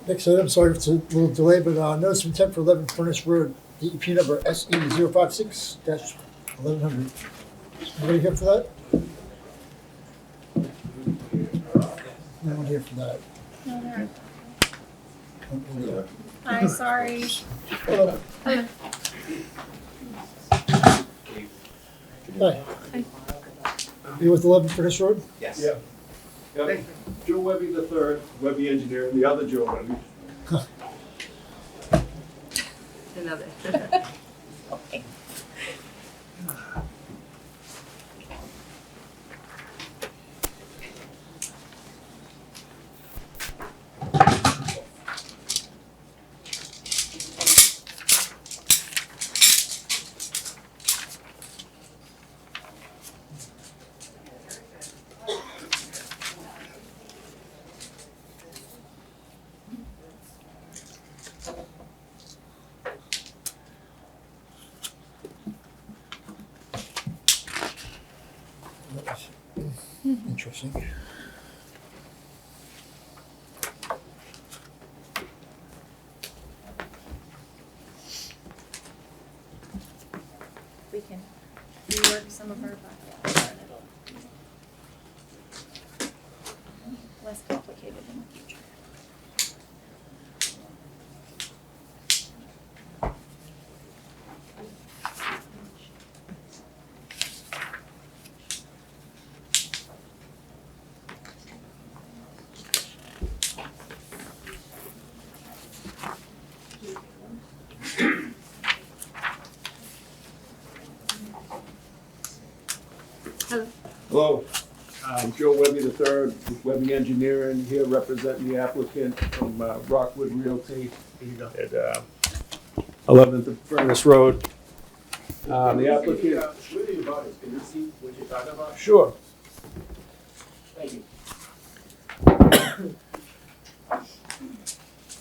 Next item, sorry if it's a little delay, but notice of intent for 11 Furnace Road, DEP number SE 056-1100. Anybody here for that? No one here for that. No, there Oh, aren't. Hi, sorry. Hello. Hi. You with 11 Furnace Road? Yes. Yeah. Yeah. Joe Webby the third, Webby engineer, and the other Joe Webby. Another. Okay. That's interesting. We can rework some of our bylaws and it'll be less complicated in the future. Hello. Hello, I'm Joe Webby the third, with Webby Engineering, here representing the applicant from Rockwood Realty at 11th Furnace Road. The applicant. Really about it, can you see what you're talking about? Sure. Thank you.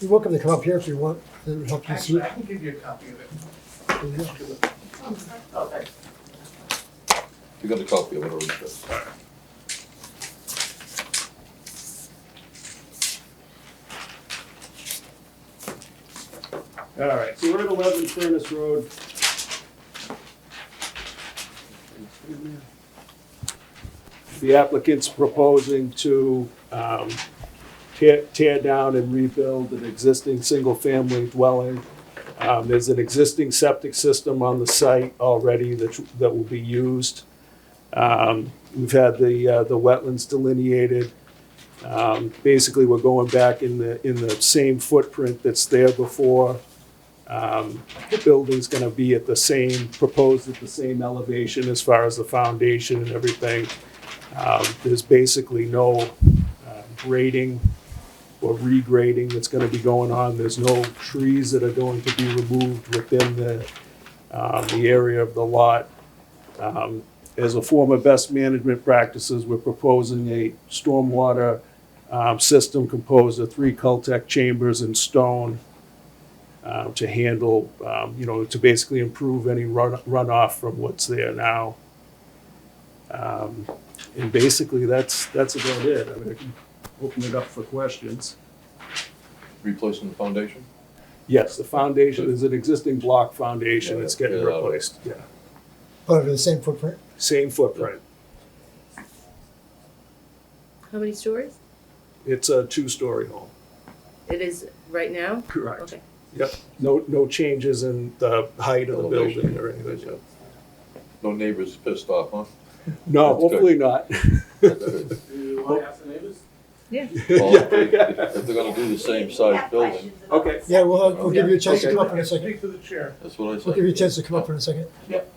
You're welcome to come up here if you want, to help you see Actually, I it. can give you a copy of it. There you go. Oh, thanks. You got a copy of it already, Chris? All right, so we're at 11 Furnace Road. The applicant's proposing to tear down and rebuild an existing single-family dwelling. There's an existing septic system on the site already that will be used. We've had the wetlands delineated. Basically, we're going back in the same footprint that's there before. The building's gonna be proposed at the same elevation as far as the foundation and everything. There's basically no grading or regrading that's gonna be going on. There's no trees that are going to be removed within the area of the lot. As a form of best management practices, we're proposing a stormwater system composed of 3 Cultec chambers in stone to handle, to basically improve any runoff from what's there now. And basically, that's about it. I mean, I can open it up for questions. Replacing the foundation? Yes, the foundation is an existing block foundation. Yeah, It's getting get it out of it. replaced. Yeah, Part of the same footprint. same footprint. How many stories? It's a two-story home. It is right now? Correct. Okay. Yep, no changes in the height of the building or anything. Elevation. No neighbors pissed off, huh? No, That's good. hopefully not. That's good. Do you want to ask the neighbors? Yeah. Well, if they're gonna do the same size building, Okay. Yeah, we'll give you a chance to Okay. come up in a second. Speak to the chair. that's what I said. We'll give you a chance to come up in a second. Yep.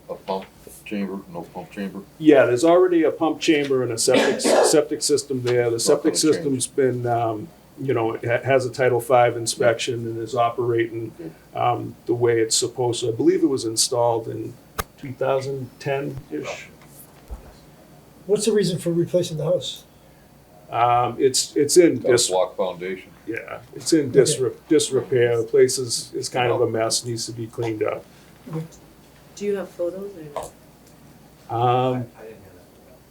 A pump chamber, no pump chamber? Yeah, there's already a pump chamber and a septic system there. The septic gonna change. system's been, it has a Title V inspection and is operating the way it's supposed to. I believe it was installed in 2010-ish. What's the reason for replacing the house? It's in Got a block foundation. yeah, it's in disrepair. The place is kind of a mess, needs to be cleaned up. Do you have photos or? Um, I didn't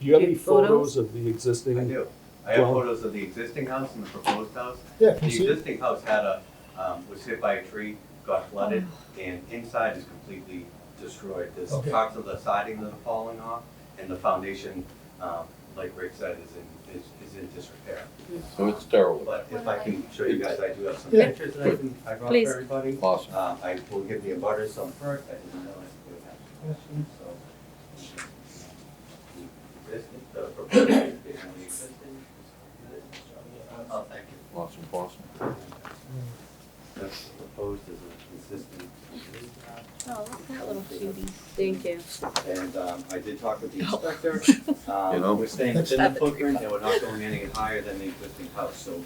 hear do you have Do you any have photos? photos of the existing? that. I do. I have Well- photos of the existing house and the proposed house. Yeah, The can you see it? existing house was hit by a tree, got flooded, and inside is completely destroyed. There's Okay. parts of the siding that are falling off, and the foundation, like Rick said, is in disrepair. So it's terrible. But if I can show you guys, I do have some Yeah. pictures that I brought Please. for everybody. Awesome. I will give the abutters some first, I didn't know I would have questions, so. The proposed is based on the existing. Oh, thank you. Awesome. That's proposed as an existing. Oh, look at that little cutie. Thank you. And I did talk with the inspector. You know? We're staying within the footprint, and we're not going any higher than the existing house, so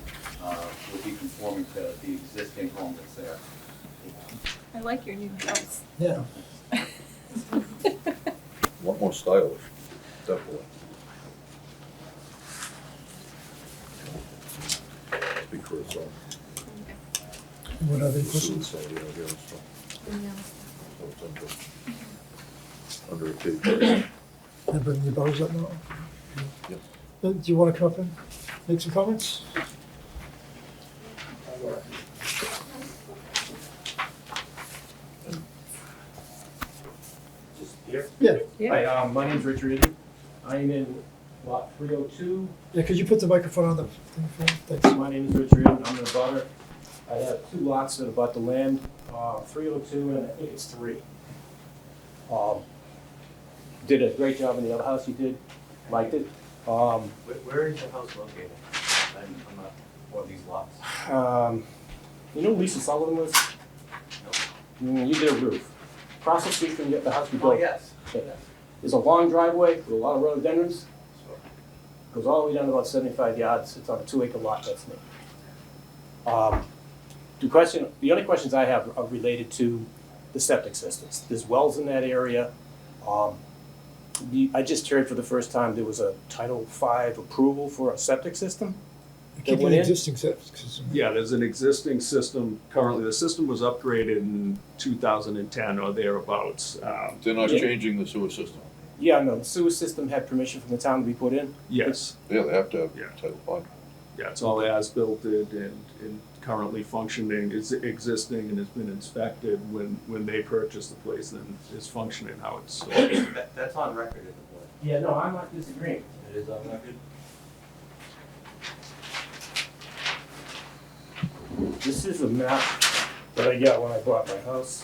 we'll be conforming to the existing home that's there. I like your new house. Yeah. A lot more stylish, definitely. Speak for itself. What other questions? So, yeah, yeah, so- Yeah. so it's under a cage. I bring the butters up now. Yep. Do you want to come up and make some comments? Just here. Yeah. Yeah. Hi, my name's Richard Eden. I'm in lot 302. Yeah, could you put the microphone on the thing for me? Thanks. My name is Richard Eden. I'm the abutter. I have two lots that abut the land, 302 and I think it's 3. Did a great job in the other house you did, liked it. Where is the house located? I'm not, or these lots? You know who Lisa Sullivan was? You did a roof. Across the street from the house we built. Oh, yes. Okay. There's a long driveway with a lot of rhododendrons. Goes all the way down to about 75 yards. It's on a 2-acre lot, that's me. The only questions I have are related to the septic systems. There's wells in that area. I just heard for the first time there was a Title V approval for a septic system. Keep went an in? existing septic system. Yeah, there's an existing system currently. The system was upgraded in 2010 or thereabouts. They're not Yeah. changing the sewer system. Yeah, no, the sewer system had permission from the town to be put in. Yes, Yeah, they have to have Yeah. Title V. yeah, it's all as-built and currently functioning, it's existing and has been inspected when they purchased the place and is functioning how it's. That's on record at the board. Yeah, no, I'm not disagreeing. It is on record? This is a map that I got when I bought my house.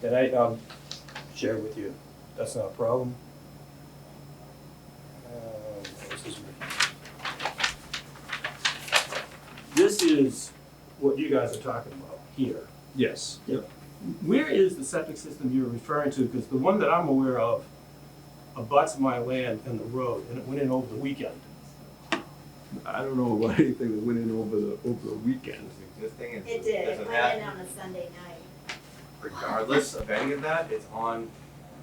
And I'll share with you. That's not a problem. This is what you guys are talking about here. Yes. Yep. Where is the septic system you're referring to? Because the one that I'm aware of abuts my land and the road, and it went in over the weekend. I don't know about anything that went in over the weekend. It's existing, and It did, does it it went have- in on a Sunday night. regardless of any of that, it's on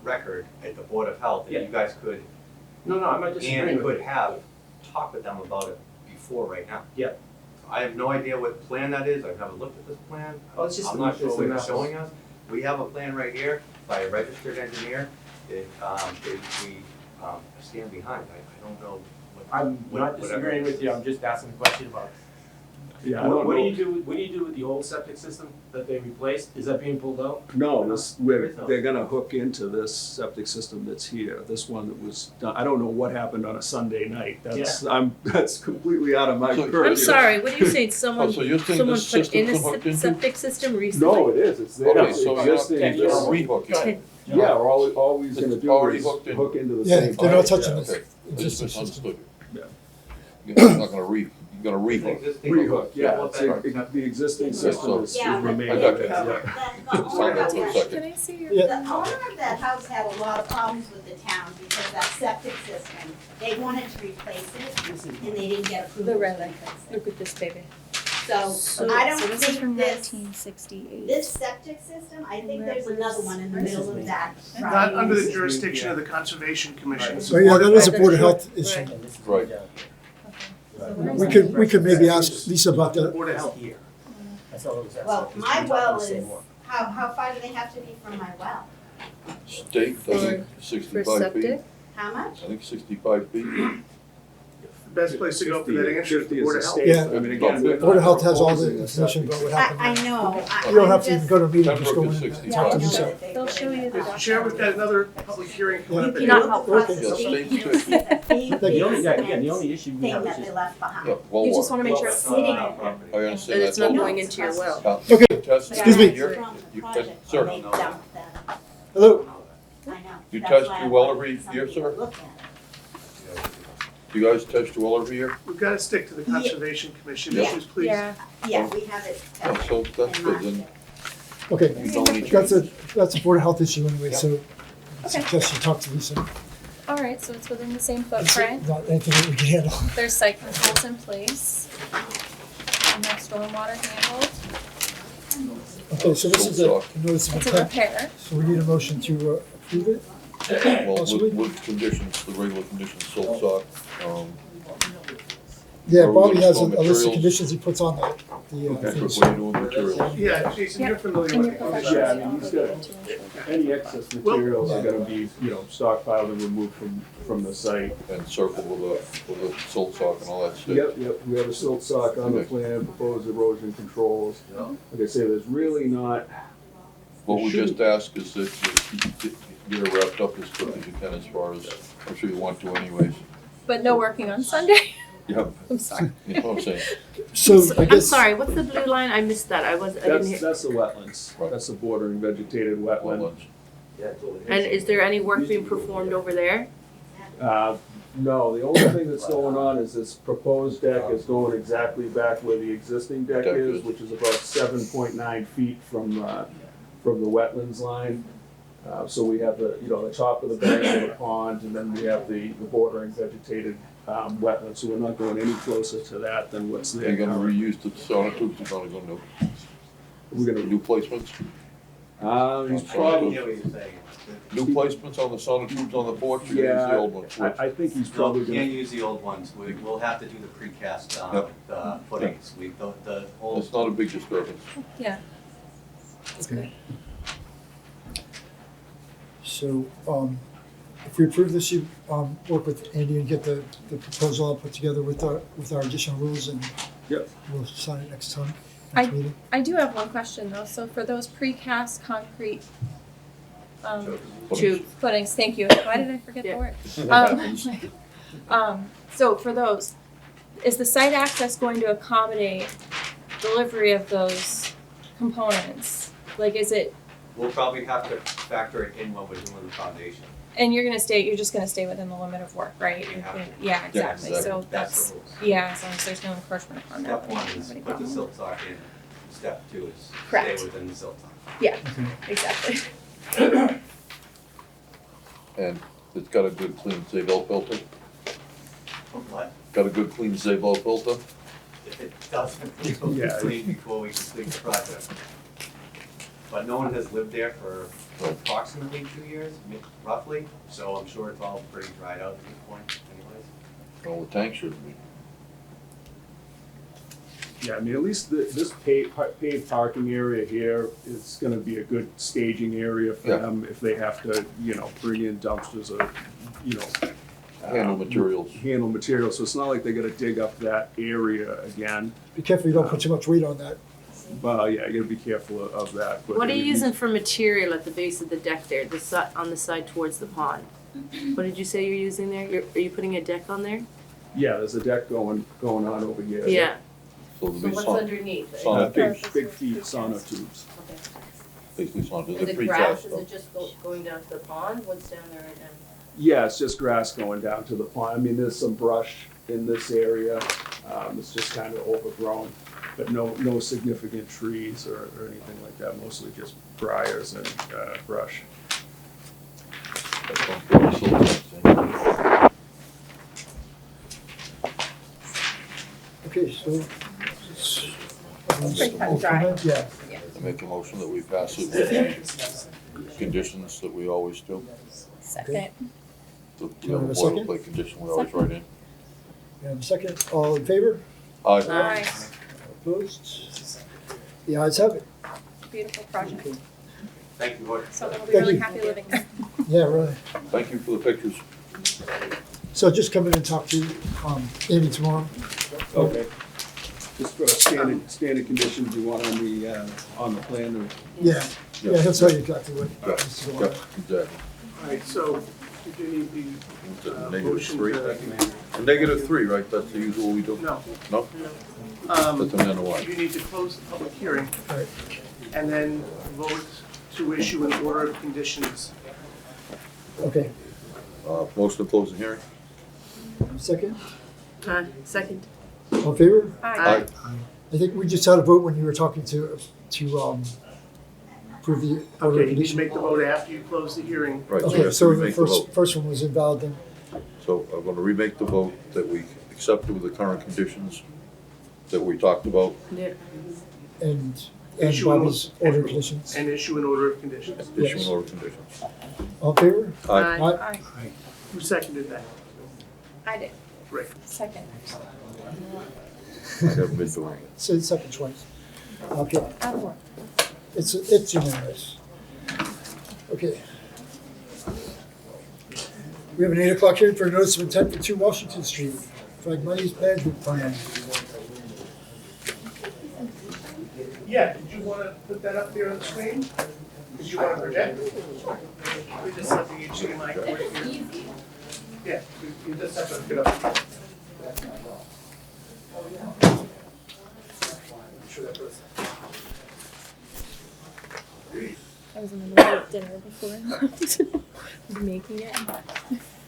record at the Board of Health, and Yeah. you guys could, No, I'm not disagreeing and with could you. have talked with them about it before right now. Yeah. I have no idea what plan that is, I've never looked at this plan. Oh, it's just I'm the- not it's sure the what you're maps. showing us. We have a plan right here by a registered engineer, we stand behind, I don't know what. I'm not whatever disagreeing this with you, is. I'm just asking a question about Yeah, I don't What do know. you do with the old septic system that they replaced? Is that being pulled out? No, they're gonna hook into this septic system that's here, this one that was done, I don't know what happened on a Sunday night, that's completely out of my So- purview. I'm sorry, what are you saying, someone, so you're saying someone this put in a system's hooked into? septic system recently? No, it is, it's there, Okay, it's so you're existing. not, you're gonna rehook it. Yeah, all he's gonna It's do already is hooked in. hook into the Yeah, same. they're not pipe, touching yeah. this Okay, I just existing misunderstood Yeah. you. You're not gonna you're gonna rehook. Rehook, yeah, Well, it's that's the existing Yeah, system so- is Yeah, but- remaining, I got you. yeah. The Just owner hold that of for a that- second. Can I see your? Yeah. The owner of that house had a lot of problems with the town because that septic system, they wanted to replace it and they didn't get approval. The red to light. replace it. Look at this baby. So I don't So this is from think this, 1968. this septic system, I think there's another one in the middle of that. Not under the property. jurisdiction of the Conservation Commission. So yeah, that is a Right, Board of that's Health issue. Right. We could maybe ask Lisa about that. Board of Health. Here. Well, my well is, how far do they have to be from my well? State, I think For 65 feet. septic? How much? I think 65 feet. The best place to go for that answer is the 50 Board of a Health. state. Yeah. I mean, again, we're Board of not Health has all the proposing a information septic about what happened. I know, You don't have I'm to even just- go to a meeting, just go Pembroke in is and 65. talk to I know Lisa. that they They'll show you the Chair, we've got another public hearing coming up. You at can eight. look across the Yeah, street, state's you can see the big, The only- yeah, again, the big only issue we thing have is that they just- left Yeah, behind. well You just water. wanna make sure it's Sitting sitting there. I understand And that. it's not No, going it's into your across well. Okay, Test, excuse me. You're- From the you project, can- and sir. they dumped that. hello, I know. You That's test why I your well wanted every somebody year, to sir? look at it. Do you guys test your well every year? We've got to stick to the Conservation Commission Yeah. issues, please. Yeah. Yeah, we have it Oh, tested so that's and good, marked then it. okay, you don't need that's a Board of Health issue anyway, so I Okay. suggest you talk to Lisa. All right, so it's within the same It's footprint. not anything that we can handle. There's site controls in place. And have stormwater handled. Okay, so this is a notice of It's a intent, repair. so we need a motion to approve it. Well, Possibly. with conditions, the regular conditions, silt sock, Yeah, Or Bobby with has a some list of materials. conditions he puts on the what are things. you doing with materials? Yeah, Jason, you're familiar And with your the professional Yeah, I conditions. mean, he's got- obligation to ensure that. Any excess materials are gonna be, stockpiled and removed from the site. And circle with a silt sock and all that stuff? Yep, we have a silt sock on the Okay. plan, proposed erosion controls. Like I say, there's really not, What we Shouldn't- just ask is that you get it wrapped up as quick as you can as far as, I'm sure you want to anyways. But no working on Sunday? Yeah, I'm sorry. you know what I'm saying? So I I'm guess, sorry, what's the blue line? I missed that. I didn't hear. that's the wetlands. Right. That's the bordering vegetated wetland. Well, And is there any work being performed over there? No, the only thing that's going on is this proposed deck is going exactly back where the existing deck Deck is, is. which is about 7.9 feet from the wetlands line. So we have the top of the bank of the pond, and then we have the bordering vegetated wetland, so we're not going any closer to that than what's there. You're gonna currently. reuse the sonotubes, you're gonna go new, We're gonna, new placements? he's probably, what you're saying. New placements on the sonotubes on the porch, you're gonna use the old ones? I think he's No, probably we gonna. can't use the old ones, we'll have to do the precast, Yep. footings, the old. It's not a big disturbance. Yeah. That's good. so, if we approve this, you, work with Andy and get the proposal all put together with our additional rules and Yep. we'll sign it next time, I- next meeting. I do have one question though. So for those precast concrete Tube. footings, thank you. Why did I forget the Yeah. word? That happens. So for those, is the site access going to accommodate delivery of those components? Like, is it, We'll probably have to factor it in when we're doing the foundation. and you're just gonna stay within the limit of work, right? We have to. Yeah, exactly. So That's the rules. yeah, as long as there's no encroachment upon that. Step one is nobody put the problem. silt sock in, step two is Correct. stay within the silt sock. Yeah, exactly. And it's got a good clean Zabel filter, What? got a good clean Zabel filter? If it doesn't, it'll be Yeah. clean before we complete the project. But no one has lived there for approximately 2 years, roughly, so I'm sure it's all pretty dried out at this point anyways. Well, the tank shouldn't be. Yeah, I mean, at least this paved parking area here is gonna be a good staging area for Yeah. them if they have to, bring in dumpsters or, Handle materials. Handle materials, so it's not like they gotta dig up that area again. Be careful you don't put too much weight on that. Well, yeah, you gotta be careful of that. but What are you it- using for material at the base of the deck there, on the side towards the pond? What did you say you're using there? Are you putting a deck on there? Yeah, there's a deck going on over here. Yeah. So So there'll be what's some, underneath? some, Big deep sauna tubes. basically some, Is there's a it grass? precast Is stuff. it just going down to the pond? What's down there right now? Yeah, it's just grass going down to the pond. I mean, there's some brush in this area. It's just kind of overgrown, but no significant trees or anything like that. Mostly just briars and brush. That's one pretty slow thing. Okay, so. Pretty cut and dry. Yeah, I make a motion that we pass it with the conditions that we always do. Second. The you have a second? boilerplate condition we always write in. and a second, all in favor? Aye. Aye. Opposed? The ayes have it. Beautiful project. Thank you, Lord. Someone will be Thank really you. happy living there. Yeah, really. Thank you for the pictures. So just come in and talk to Amy tomorrow. Okay. Just for standard conditions you want on the plan or? Yeah, yeah, he'll tell you exactly what Yeah, this is all yeah, about. exactly. Alright, so you do need the Negative motion three. to, A negative three, right? That's the usual we do? no. No? Um, That's a man of one. You need to close the public hearing Right. and then vote to issue an order of conditions. Okay, Motion to close the hearing? second, Second. all in favor? Aye. I think we just had a vote when you were talking to approve the order of Okay, you need to condition. make the vote after you close the hearing. Right, so we Okay, have to so the remake the vote. first one was invalid then. So I'm gonna remake the vote that we accepted with the current conditions that we talked about. Yeah. And Issue an- Bobby's order of conditions. And issue an order of conditions. Issue Yes. an order of conditions. All in favor? Aye. Aye. Who seconded that? I did. Rick. Second. I haven't been doing it. Say the second twice. Okay, Out of order. it's unanimous. Okay. We have an 8 o'clock hearing for a notice of intent for 2 Washington Street, Fragmites Management Plan. Yeah, did you wanna put that up there on the screen? Did you wanna project? We just have the HDMI cord here. Yeah, you just have to hook it up. Sure that goes. I was in the middle of dinner before I left. I was making it.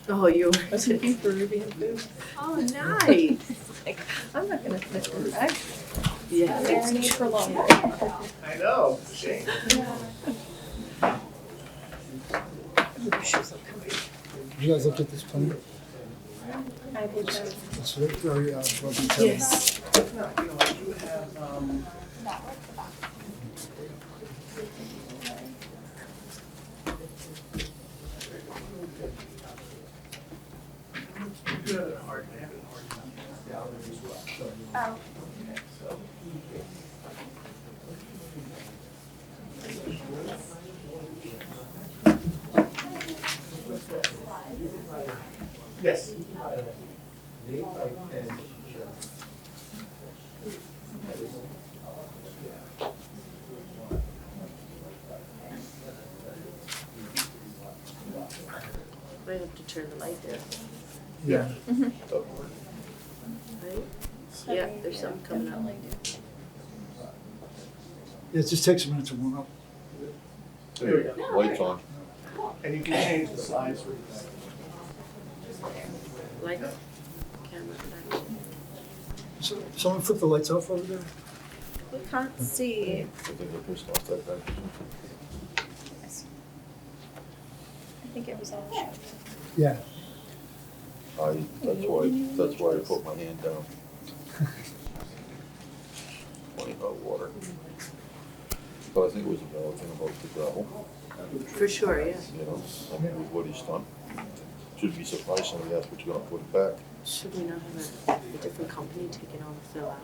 Oh, you I was looking for Ruby and food. Oh, nice. Like, I'm not gonna finish this. I Yeah. marinate for long. I know, it's a shame. You guys looked at this plan? I did that. It's very, well detailed. Yes. If not, you know, I do have, I do have it hard, I have it hard down there as well, so. Oh. Okay, so. Yes. I have to turn the light down, Yeah. right? Yeah, there's something coming up. It just takes a minute to warm up. There we go. Lights on. And you can change the slides for Lights, camera, action. So, someone flip the lights off over there? We can't see. I think they pushed off that back. I think it was all shut. Yeah. That's why I put my hand down. Plenty hot water. But I think it was a valid thing about the gravel, For sure, yeah. you know, I mean, with what he's done. Should be surprised when that's what you're gonna put it back. Should we not have a different company taking all the fill out?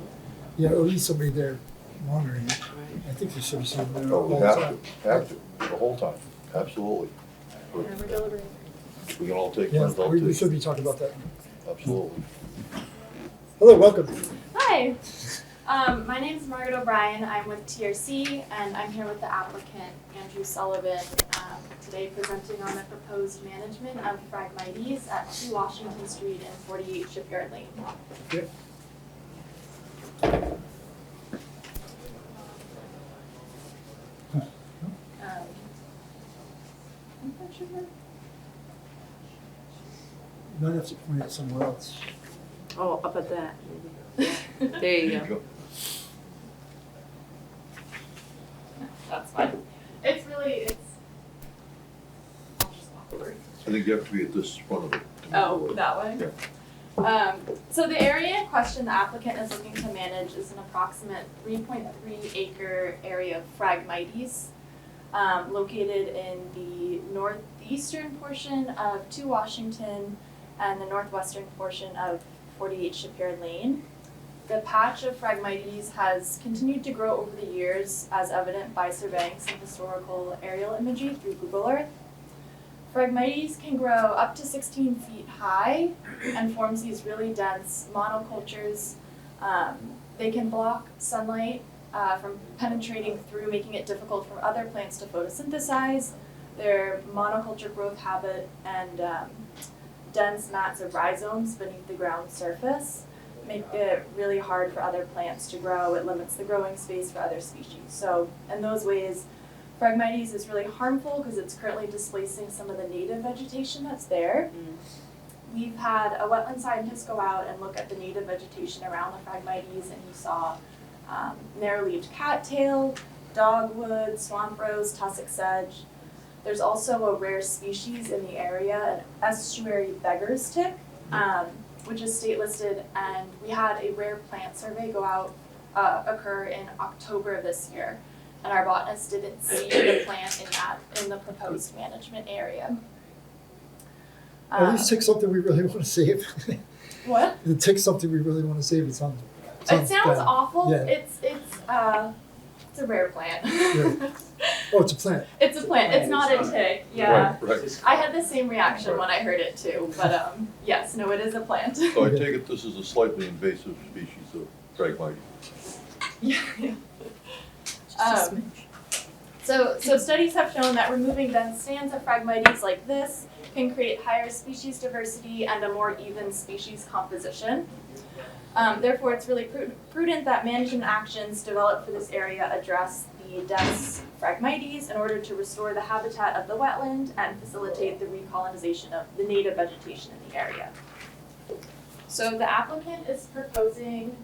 Yeah, or at least somebody there monitoring it. Right. I think there should be somebody there Oh, all we the have time. to, the whole time, absolutely. But Never delivering. We can all take Yeah, turns out we too. should be talking about that. Absolutely. Hello, welcome. Hi, my name is Margaret O'Brien. I'm with TRC, and I'm here with the applicant, Andrew Sullivan, today presenting on the proposed management of Phragmites at 2 Washington Street and 48 Shipyard Lane. Yep. I'm not sure. You might have to point it somewhere else. Oh, up at that, maybe. There you go. That's fine. It's I'll just walk over. I think you have to be at this front of it. Oh, that way? Yeah. So the area in question the applicant is looking to manage is an approximate 3.3 acre area of Phragmites, located in the northeastern portion of 2 Washington and the northwestern portion of 48 Shipyard Lane. The patch of Phragmites has continued to grow over the years, as evident by surveying some historical aerial imagery through Google Earth. Phragmites can grow up to 16 feet high and forms these really dense monocultures. They can block sunlight from penetrating through, making it difficult for other plants to photosynthesize. Their monoculture growth habit and dense mats of rhizomes beneath the ground surface make it really hard for other plants to grow. It limits the growing space for other species. So in those ways, Phragmites is really harmful because it's currently displacing some of the native vegetation that's there. We've had a wetland scientist go out and look at the native vegetation around the Phragmites, and he saw narrow-leaved cattail, dogwood, swamp rose, tussock sedge. There's also a rare species in the area, an estuary beggar's tick, which is state listed, and we had a rare plant survey occur in October of this year, and our botanist didn't see the plant in the proposed management area. At least tick something we really want to save. What? The tick's something we really want to save. It sounds It sounds bad. awful. Yeah. It's a rare plant. Yeah. Oh, it's a plant. It's a plant. It's not a tick. Yeah. Right. I had the same reaction when I heard it too, but yes, no, it is a plant. So I take it this is a slightly invasive species of Phragmites. Yeah. So studies have shown that removing dense stands of Phragmites like this can create higher species diversity and a more even species composition. Therefore, it's really prudent that management actions developed for this area address the dense Phragmites in order to restore the habitat of the wetland and facilitate the recolonization of the native vegetation in the area. So the applicant is proposing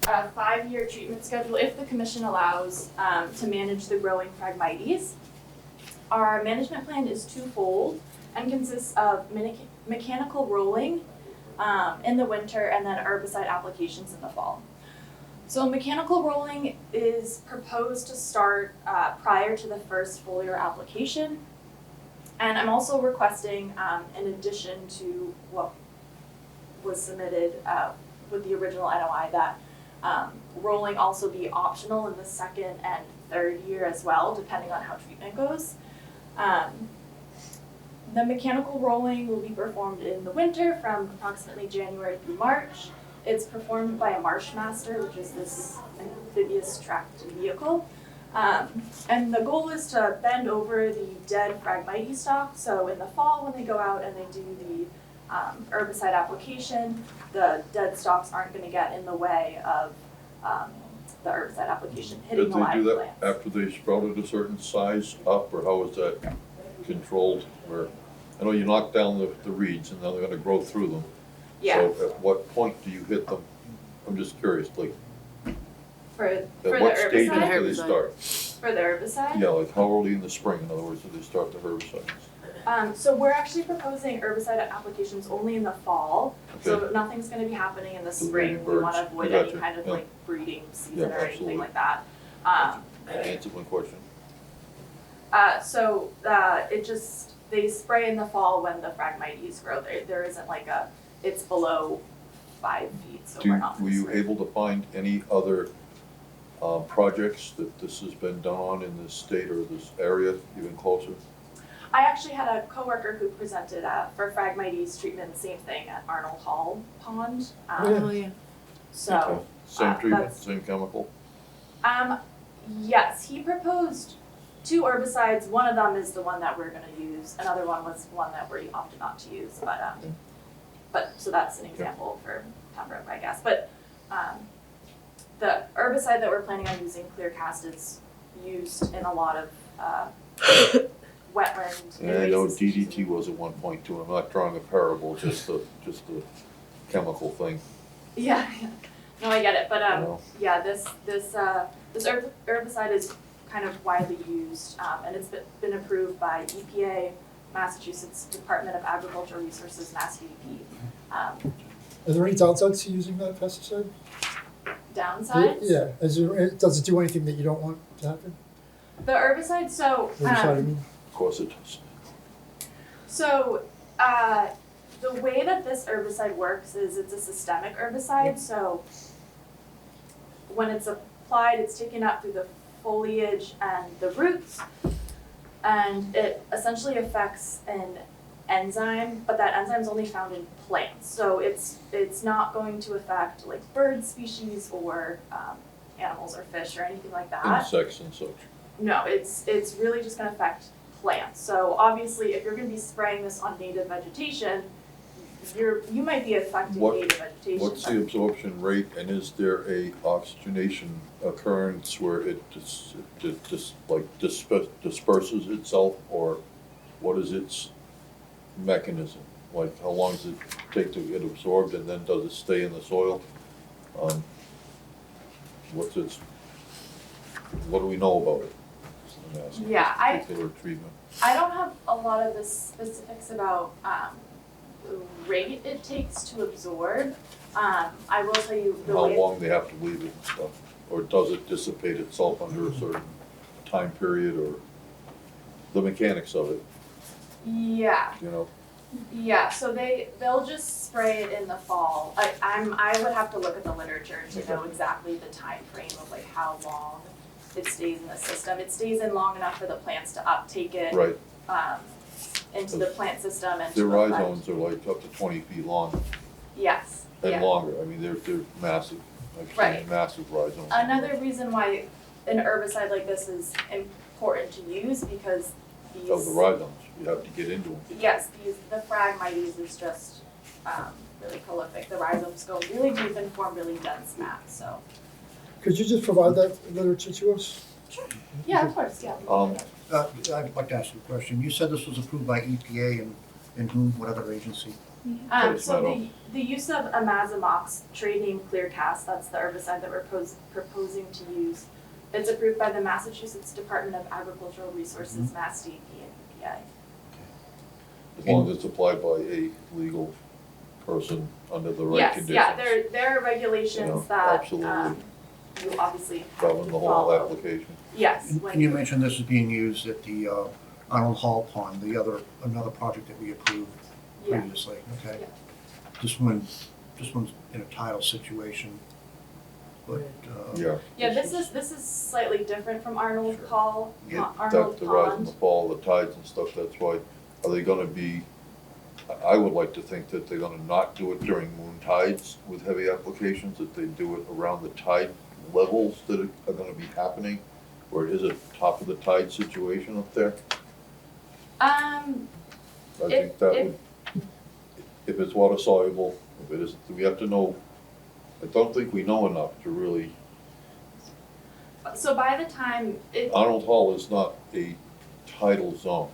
a 5-year treatment schedule, if the commission allows, to manage the growing Phragmites. Our management plan is twofold and consists of mechanical rolling in the winter and then herbicide applications in the fall. So mechanical rolling is proposed to start prior to the first foliar application. And I'm also requesting, in addition to what was submitted with the original NOI, that rolling also be optional in the second and third year as well, depending on how treatment goes. The mechanical rolling will be performed in the winter from approximately January through March. It's performed by a Marshmaster, which is this amphibious tracked vehicle. And the goal is to bend over the dead Phragmites stock. So in the fall, when they go out and they do the herbicide application, the dead stalks aren't going to get in the way of the herbicide application hitting the live Did they do plants. that after they sprouted a certain size up, or how is that controlled? Where I know you knock down the reeds and then they're gonna grow through them. Yeah. So at what point do you hit them? I'm just curious, like, For at the what stage herbicide? do they start? For the herbicide? Yeah, like how early in the spring, in other words, do they start the herbicides? So we're actually proposing herbicide applications only in the fall. So Okay. nothing's gonna be happening in the For the spring. breeding We wanna birds. avoid I any gotcha. kind of Yeah. like breeding season Yeah, or anything absolutely. like that. Answer my question. It just, they spray in the fall when the Phragmites grow. There isn't like it's below 5 feet, so we're not. Were you able to find any other projects that this has been done on in this state or this area, even closer? I actually had a coworker who presented for Phragmites treatment, same thing at Arnold Hall Pond. Oh, yeah. So, Same treatment, that's- same chemical? yes, he proposed 2 herbicides. One of them is the one that we're gonna use. Another one was one that we opted not to use, but so that's an example for Pembroke, I guess. But, the herbicide that we're planning on using, Clearcast, is used in a lot of, wetland And I areas. know DDT was at one point too, I'm not drawing a parable, just the chemical thing, Yeah, yeah. No, I get it, but you know? yeah, this herbicide is kind of widely used, and it's been approved by EPA, Massachusetts Department of Agricultural Resources, Mass DEP. Are there any downsides to using that pesticide? Downsides? Yeah, does it do anything that you don't want to happen? The herbicide, so Herbicide, I mean. Of course it does. So, the way that this herbicide works is it's a systemic herbicide, so when it's applied, it's taken up through the foliage and the roots, and it essentially affects an enzyme, but that enzyme is only found in plants, so it's not going to affect like bird species or animals or fish or anything like that. Insects and such. No, it's really just gonna affect plants. So obviously, if you're gonna be spraying this on native vegetation, you might be affecting native vegetation. What's the absorption rate, and is there a oxygenation occurrence where it disperses itself, or what is its mechanism? Like, how long does it take to get absorbed, and then does it stay in the soil? What do we know about it? I'm asking. Yeah, Particular treatment. I don't have a lot of the specifics about the rate it takes to absorb. I will tell you the How way. long they have to leave it and stuff, or does it dissipate itself under a certain time period, or the mechanics of it, Yeah, you know? yeah. So they'll just spray it in the fall. I would have to look at the literature to know exactly the time frame of like how long it stays in the system. It stays in long enough for the plants to uptake it. Right, Into the plant system and their to affect. rhizomes are like up to 20 feet long Yes, and yeah. longer, I mean, they're massive, I've seen Right. massive rhizomes. Another reason why an herbicide like this is important to use because these. Of the rhizomes, you have to get into them. Yes, the Phragmites is just really prolific. The rhizomes go really deep and form really dense mats, so. Could you just provide that literature to us? Yeah, of course, yeah. I'd like to ask you a question. You said this was approved by EPA and whom, what other agency? So the use of Amazamox, trade name Clearcast, that's the herbicide that we're proposing to use. It's approved by the Massachusetts Department of Agricultural Resources, Mass DEP and EPA. As long as it's applied by a legal person under the right Yes, conditions. yeah, there are regulations You know, that absolutely. you obviously have Govern to the whole follow. application. Yes. And you mentioned this is being used at the Arnold Hall Pond, another project that we approved Yeah. previously, okay? Yeah. This one's in a tidal situation, but, Yeah. Yeah, this is slightly different from Arnold Sure. Hall, Yeah, Arnold The rise and Pond. the fall, the tides and stuff, that's why, are they gonna be, I would like to think that they're gonna not do it during moon tides with heavy applications, that they do it around the tide levels that are gonna be happening, or is it top of the tide situation up there? I think that would, if it's water soluble, if it isn't, we have to know, I don't think we know enough to really, So by the time Arnold Hall is not a tidal zone.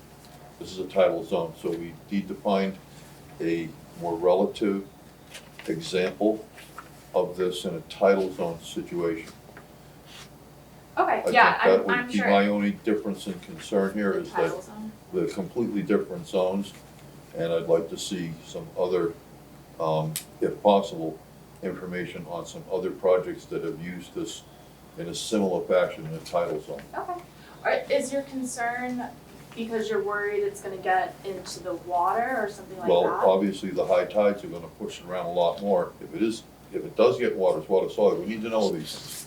This is a tidal zone, so we need to find a more relative example of this in a tidal zone situation. okay, I yeah, think that I'm would be sure. my only difference in concern here The is that tidal zone. they're completely different zones, and I'd like to see some other, if possible, information on some other projects that have used this in a similar fashion in a tidal zone. Okay. Is your concern because you're worried it's gonna get into the water or something like Well, that? obviously, the high tides are gonna push it around a lot more. If it does get water, it's water soluble, we need to know these things.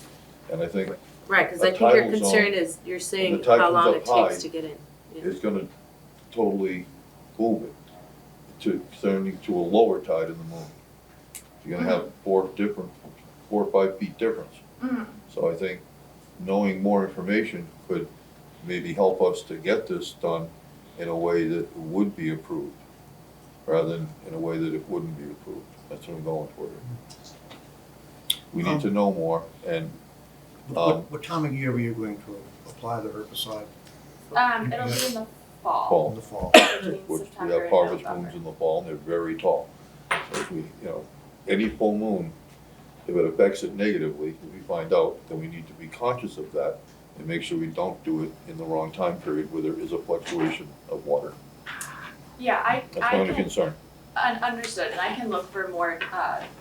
And I think Right, because A I think your tidal concern zone, is, you're saying the tide how comes long up it takes high, to get in. Yeah. it's gonna totally move it to turning to a lower tide in the moon. You're gonna have 4 or 5 feet difference. Mhm. So I think knowing more information could maybe help us to get this done in a way that would be approved, rather than in a way that it wouldn't be approved. That's what I'm going for here. We need to know more, and What time of year are you going to apply the herbicide? It'll be in the fall. fall, In the fall? Between which we September have and harvest November. moons in the fall, and they're very tall. So if we, any full moon, if it affects it negatively, if we find out, then we need to be conscious of that and make sure we don't do it in the wrong time period where there is a fluctuation of water. Yeah, That's my only I can, concern. understood, and I can look for more, Yes,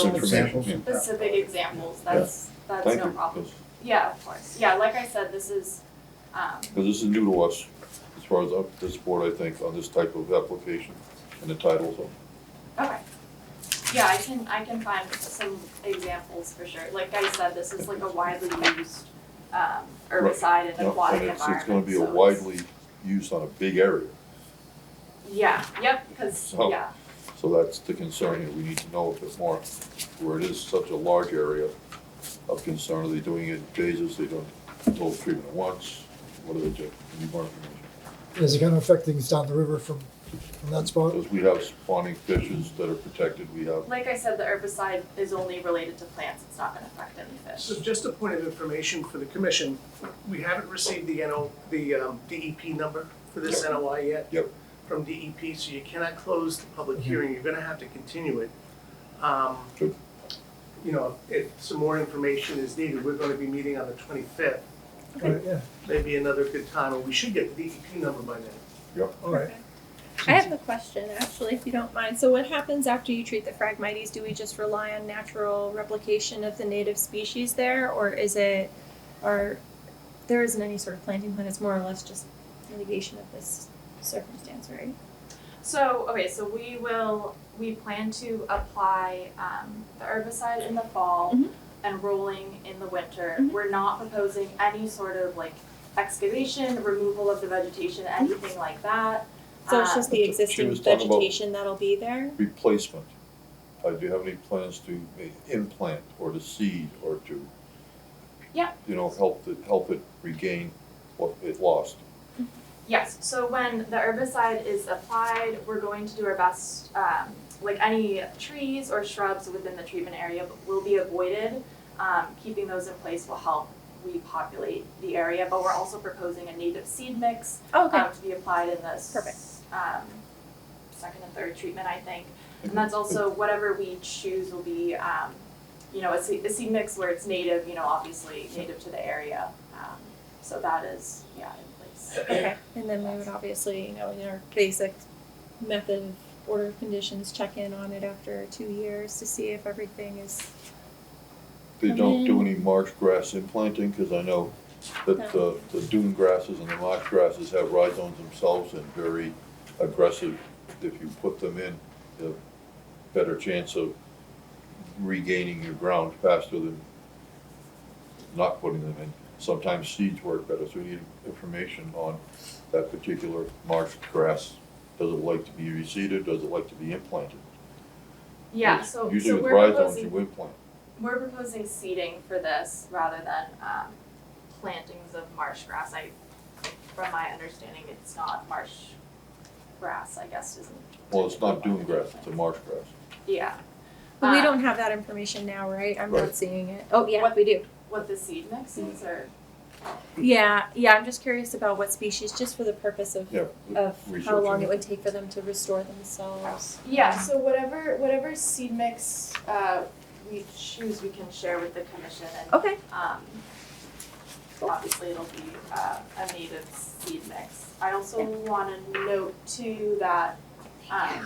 title information, yeah. specific examples, that's Thank no you, problem. because Yeah, of course, yeah, like I said, this is, this is new to us, as far as this board, I think, on this type of application and the titles of. okay. Yeah, I can find some examples for sure, like I said, this is like a widely used, herbicide in No, aquatic and environment, it's gonna be a so it's- widely used on a big area. Yeah, yep, because, So- yeah, So that's the concern here, we need to know a bit more, where it is such a large area of concern, are they doing it in phases, they doing total treatment at once, what do they do? We need more information. Is it gonna affect things down the river from that spot? Because we have spawning fishes that are protected, we have, like I said, the herbicide is only related to plants, it's not gonna affect any fish. So just a point of information for the commission, we haven't received the DEP number for this NOI yet. Yep. From DEP, so you cannot close the public hearing, you're gonna have to continue it. Good. If some more information is needed, we're gonna be meeting on the 25th. Alright, yeah, Maybe another good time, and we should get the DEP number by then. alright. I have a question, actually, if you don't mind. So what happens after you treat the Phragmites? Do we just rely on natural replication of the native species there, or there isn't any sort of planting plan, it's more or less just mitigation of this circumstance, right? So, okay, so we plan to apply, the herbicide in the fall Mhm. and rolling in the winter. Mhm. We're not proposing any sort of like excavation, removal of the vegetation, anything like that. So it's just the She existing was talking about- vegetation that'll be there? replacement. Do you have any plans to implant or to seed or to? Yeah. Help it regain what it lost. Yes, so when the herbicide is applied, we're going to do our best, like any trees or shrubs within the treatment area will be avoided. Keeping those in place will help repopulate the area, but we're also proposing a native seed mix Oh, okay. to be applied in this Perfect. second and third treatment, I think. And that's also whatever we choose will be, a seed mix where it's native, obviously native to the area. So that is, in place. Okay, and then we would obviously, in our basic method of order of conditions, check in on it after 2 years to see if everything is, They don't do any marsh grass implanting, because I know that No. the dune grasses and the marsh grasses have rhizomes themselves and very aggressive. If you put them in, you have a better chance of regaining your ground faster than not putting them in. Sometimes seeds work better, so we need information on that particular marsh grass. Does it like to be reseeded, does it like to be implanted? Yeah, so Usually with we're rhizomes, proposing, you implant. we're proposing seeding for this rather than, plantings of marsh grass. From my understanding, it's not marsh grass, I guess, isn't. Well, it's not dune grass, it's a marsh grass. Yeah. but we Um, don't have that information now, right? I'm Right. not seeing it. Oh, yeah, What- we do. What the seed mix is, or? Yeah, I'm just curious about what species, just for the purpose of Yeah. how researching long it it. would take for them to restore themselves. Yeah, so whatever seed mix, we choose, we can share with the commission and, Okay. obviously it'll be, a native seed mix. I also wanna note too that, I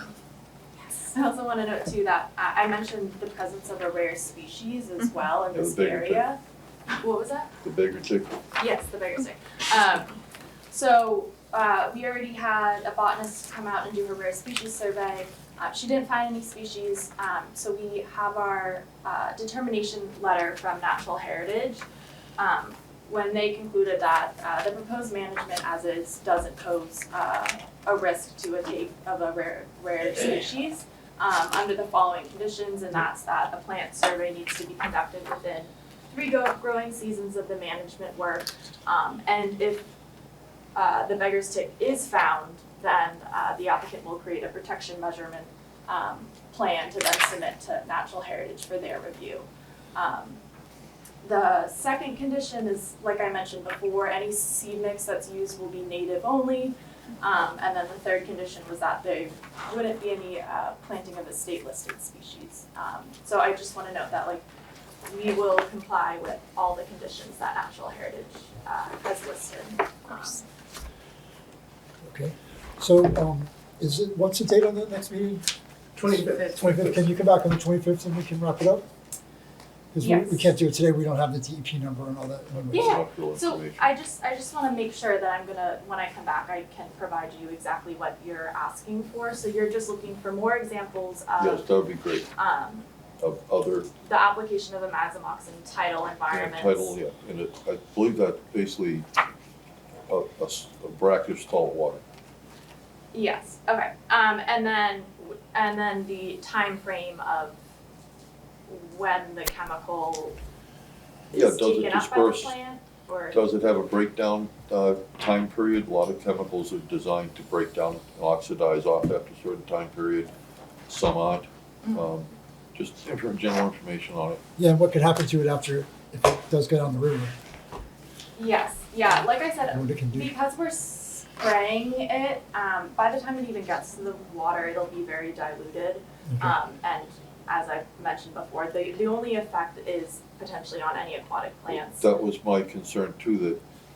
mentioned the presence of a rare species as well in Yeah, the this bigger area. What was that? The beggar chick. Yes, the beggar stick. We already had a botanist come out and do her rare species survey. She didn't find any species, so we have our determination letter from Natural Heritage, when they concluded that the proposed management as is doesn't pose a risk to a take of a rare species under the following conditions, and that's that a plant survey needs to be conducted within 3 growing seasons of the management work, and if the beggar's tick is found, then the applicant will create a protection measurement plan to then submit to Natural Heritage for their review. The second condition is, like I mentioned before, any seed mix that's used will be native only. And then the third condition was that there wouldn't be any planting of a state listed species. So I just want to note that we will comply with all the conditions that Natural Heritage has listed. Okay, so, what's the date on the next meeting? 25th. 25th, can you come back on the 25th and we can wrap it up? Because we Yes. can't do it today, we don't have the DEP number and all that. Yeah, so I just want to make sure that I'm gonna, when I come back, I can provide you exactly what you're asking for. So you're just looking for more examples Yes, of that would be great, of other the application of a Mazamox in tidal environments. title, yeah, and I believe that basically a brackish salt water. Yes, okay, and then the time frame of when the chemical Yeah, is does it taken up by the disperse? plant, or? Does it have a breakdown time period? A lot of chemicals are designed to break down and oxidize off after a certain time period, some aren't. Just general information on it. Yeah, and what could happen to it after, if it does get on the river, Yes, yeah, like I said, what it can do? because we're spraying it, by the time it even gets to the water, it'll be very diluted. Okay. And as I mentioned before, the only effect is potentially on any aquatic plants. That was my concern too,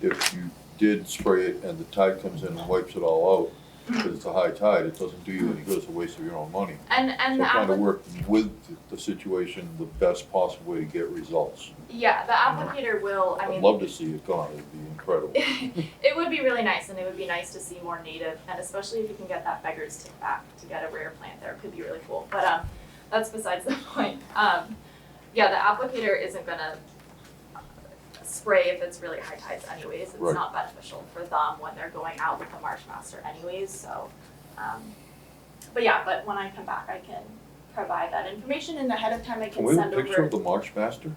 that if you did spray it and the tide comes in and wipes it all out, because it's a high tide, it doesn't do you any good, it's a waste of your own money. And So the trying to work with the situation the best possible way to get results. yeah, the applicator will, I I'd mean. love to see it gone, it'd be incredible. It would be really nice, and it would be nice to see more native, and especially if you can get that beggar's tick back to get a rare plant there, it could be really cool. But that's besides the point. Yeah, the applicator isn't gonna spray if it's really high tides anyways. It's Right. not beneficial for them when they're going out with the marsh master anyways, so. But yeah, but when I come back, I can provide that information, and ahead of time I Can can we have send a picture over. of the Marsh Master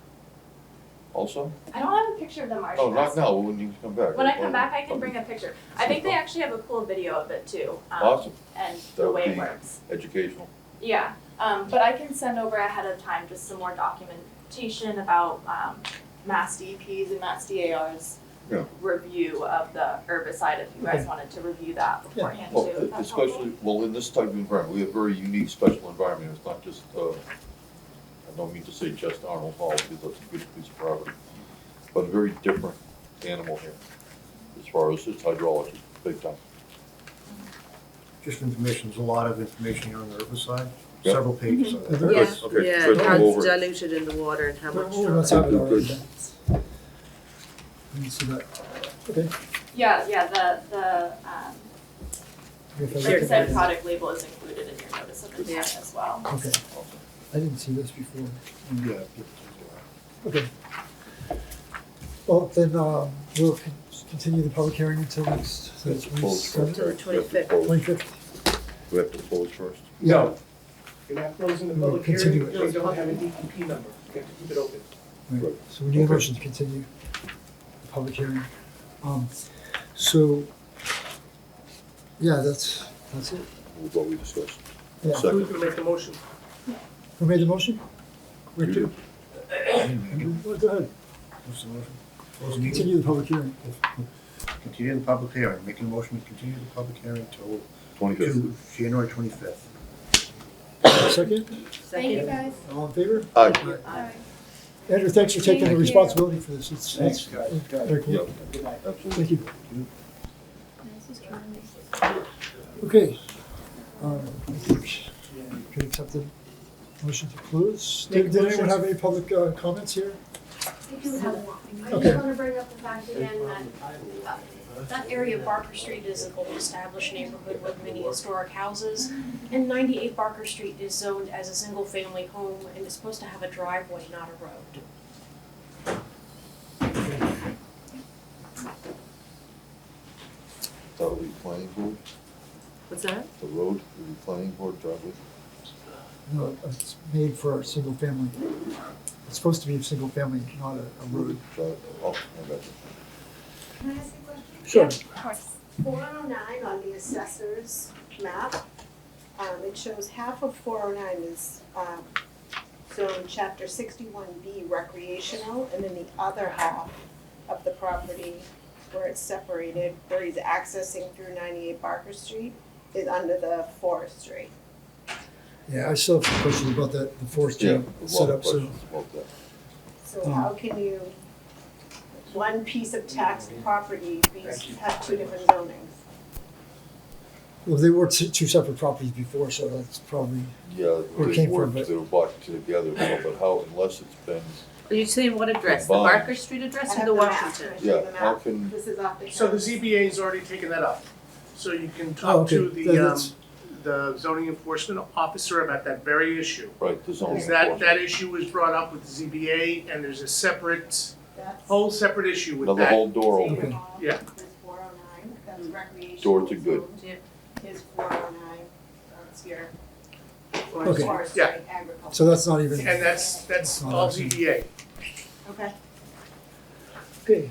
also? I don't have a picture of the marsh Oh, master. not now, when you come back. When I come back, I can bring a picture. I think they actually have a cool video of it too. Awesome. And That the would way it be works. Educational. Yeah, but I can send over ahead of time just some more documentation about Mass DEP's and Mass DAR's Yeah. review of the herbicide, if you guys wanted to review that beforehand Well, too, if that's especially, helpful. well, in this type of environment, we have very unique special environment, it's not just, I don't mean to say just Arnold Hall, because that's a good piece of property, but a very different animal here, as far as its hydrology, big time. Just information, there's a lot of information here on the herbicide, Yep. several pages of that. Very Yeah, good. Okay, yeah, good. how Go it's over it. diluted in the water and how much. Well, let's have it Good, already good. then. Let me see that. Okay. Yeah, the If I look at herbicide that- product label is included in your notice of intent as well. Okay, I didn't see this before. Yeah. Okay. Well, then, we'll continue the public hearing until next, so it's Close first, To the right? We have to 25th. close. 25th. We have to close first. Yeah, You're not closing the We'll public continue hearing, it. you don't have a DEP number, you have to keep it open. right, so we need a Okay. motion to continue the public hearing. So, yeah, that's it. With what we discussed. Yeah. Who's Second. gonna make the motion? Who made the motion? You Andrew, go ahead. What's the motion? Close the meeting. Continue the public hearing. Continue the public hearing, making a motion to continue the public hearing till 25th. to January 25th. Second, Thank you guys. all in favor? Aye. Aye. Andrew, thanks for taking the Thank you. responsibility for this. It's Thanks, guys. very cool. Yep. Thank Absolutely. you. Okay. I think we can accept the motion to close. Did anyone have any public comments here? I do have one. I Okay. just wanna bring up the fact again that that area of Barker Street is an old established neighborhood with many historic houses. And 98 Barker Street is zoned as a single-family home and is supposed to have a driveway, not a road. planning board, What's that? the road, the planning board driveway. No, it's made for a single family. It's supposed to be a single family, not a road. Oh, I got you. Can I ask you a question? Sure. Of course. 409 on the assessor's map, it shows half of 409 is zone chapter 61B recreational, and then the other half of the property where it's separated, where he's accessing through 98 Barker Street, is under the forestry. Yeah, I still have a question about the forestry Yeah, a lot setup, of so. questions about that. So how can you, one piece of taxed property have two different zonings? Well, they were two separate properties before, so that's probably, Yeah, Where it came from, but- they were bought together, so, but how, unless it's been, Are you saying what address? The Combined. Barker Street address I or have the map. Washington? Can I show you yeah, the how map? can, This is off the. So the county. ZBA's already taken that up. So you can Oh, talk okay. to That's- the zoning enforcement officer about that very issue. right, the zoning Because that enforcement. issue was brought up with the ZBA, and there's a That's. whole separate issue with Another that. whole door City open. Hall Yeah. is 409, that's recreational. Doors are good. zone Is 409, that's your Okay. forestry, Yeah. agriculture. so that's not even. And that's all ZBA. Okay. Okay.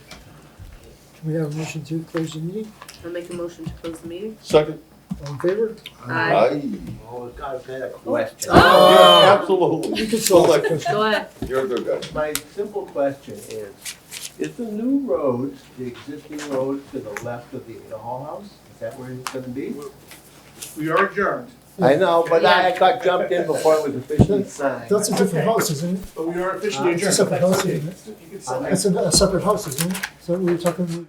Can we have a motion to close the meeting? I'll make a motion to close the meeting. Second. All in favor? Aye. Oh, I've got a question. Yeah, absolutely. You can solve that Go question. Go ahead. You're a good guy. My simple question is the new road, the existing road to the left of the Hall House, is that where it's gonna be? We are adjourned, I know, but I got jumped in before it was officially signed. That's a different house, isn't it? but we are officially It's a adjourned. separate house, isn't it? You can sell that. That's a separate house, isn't it? So we were talking.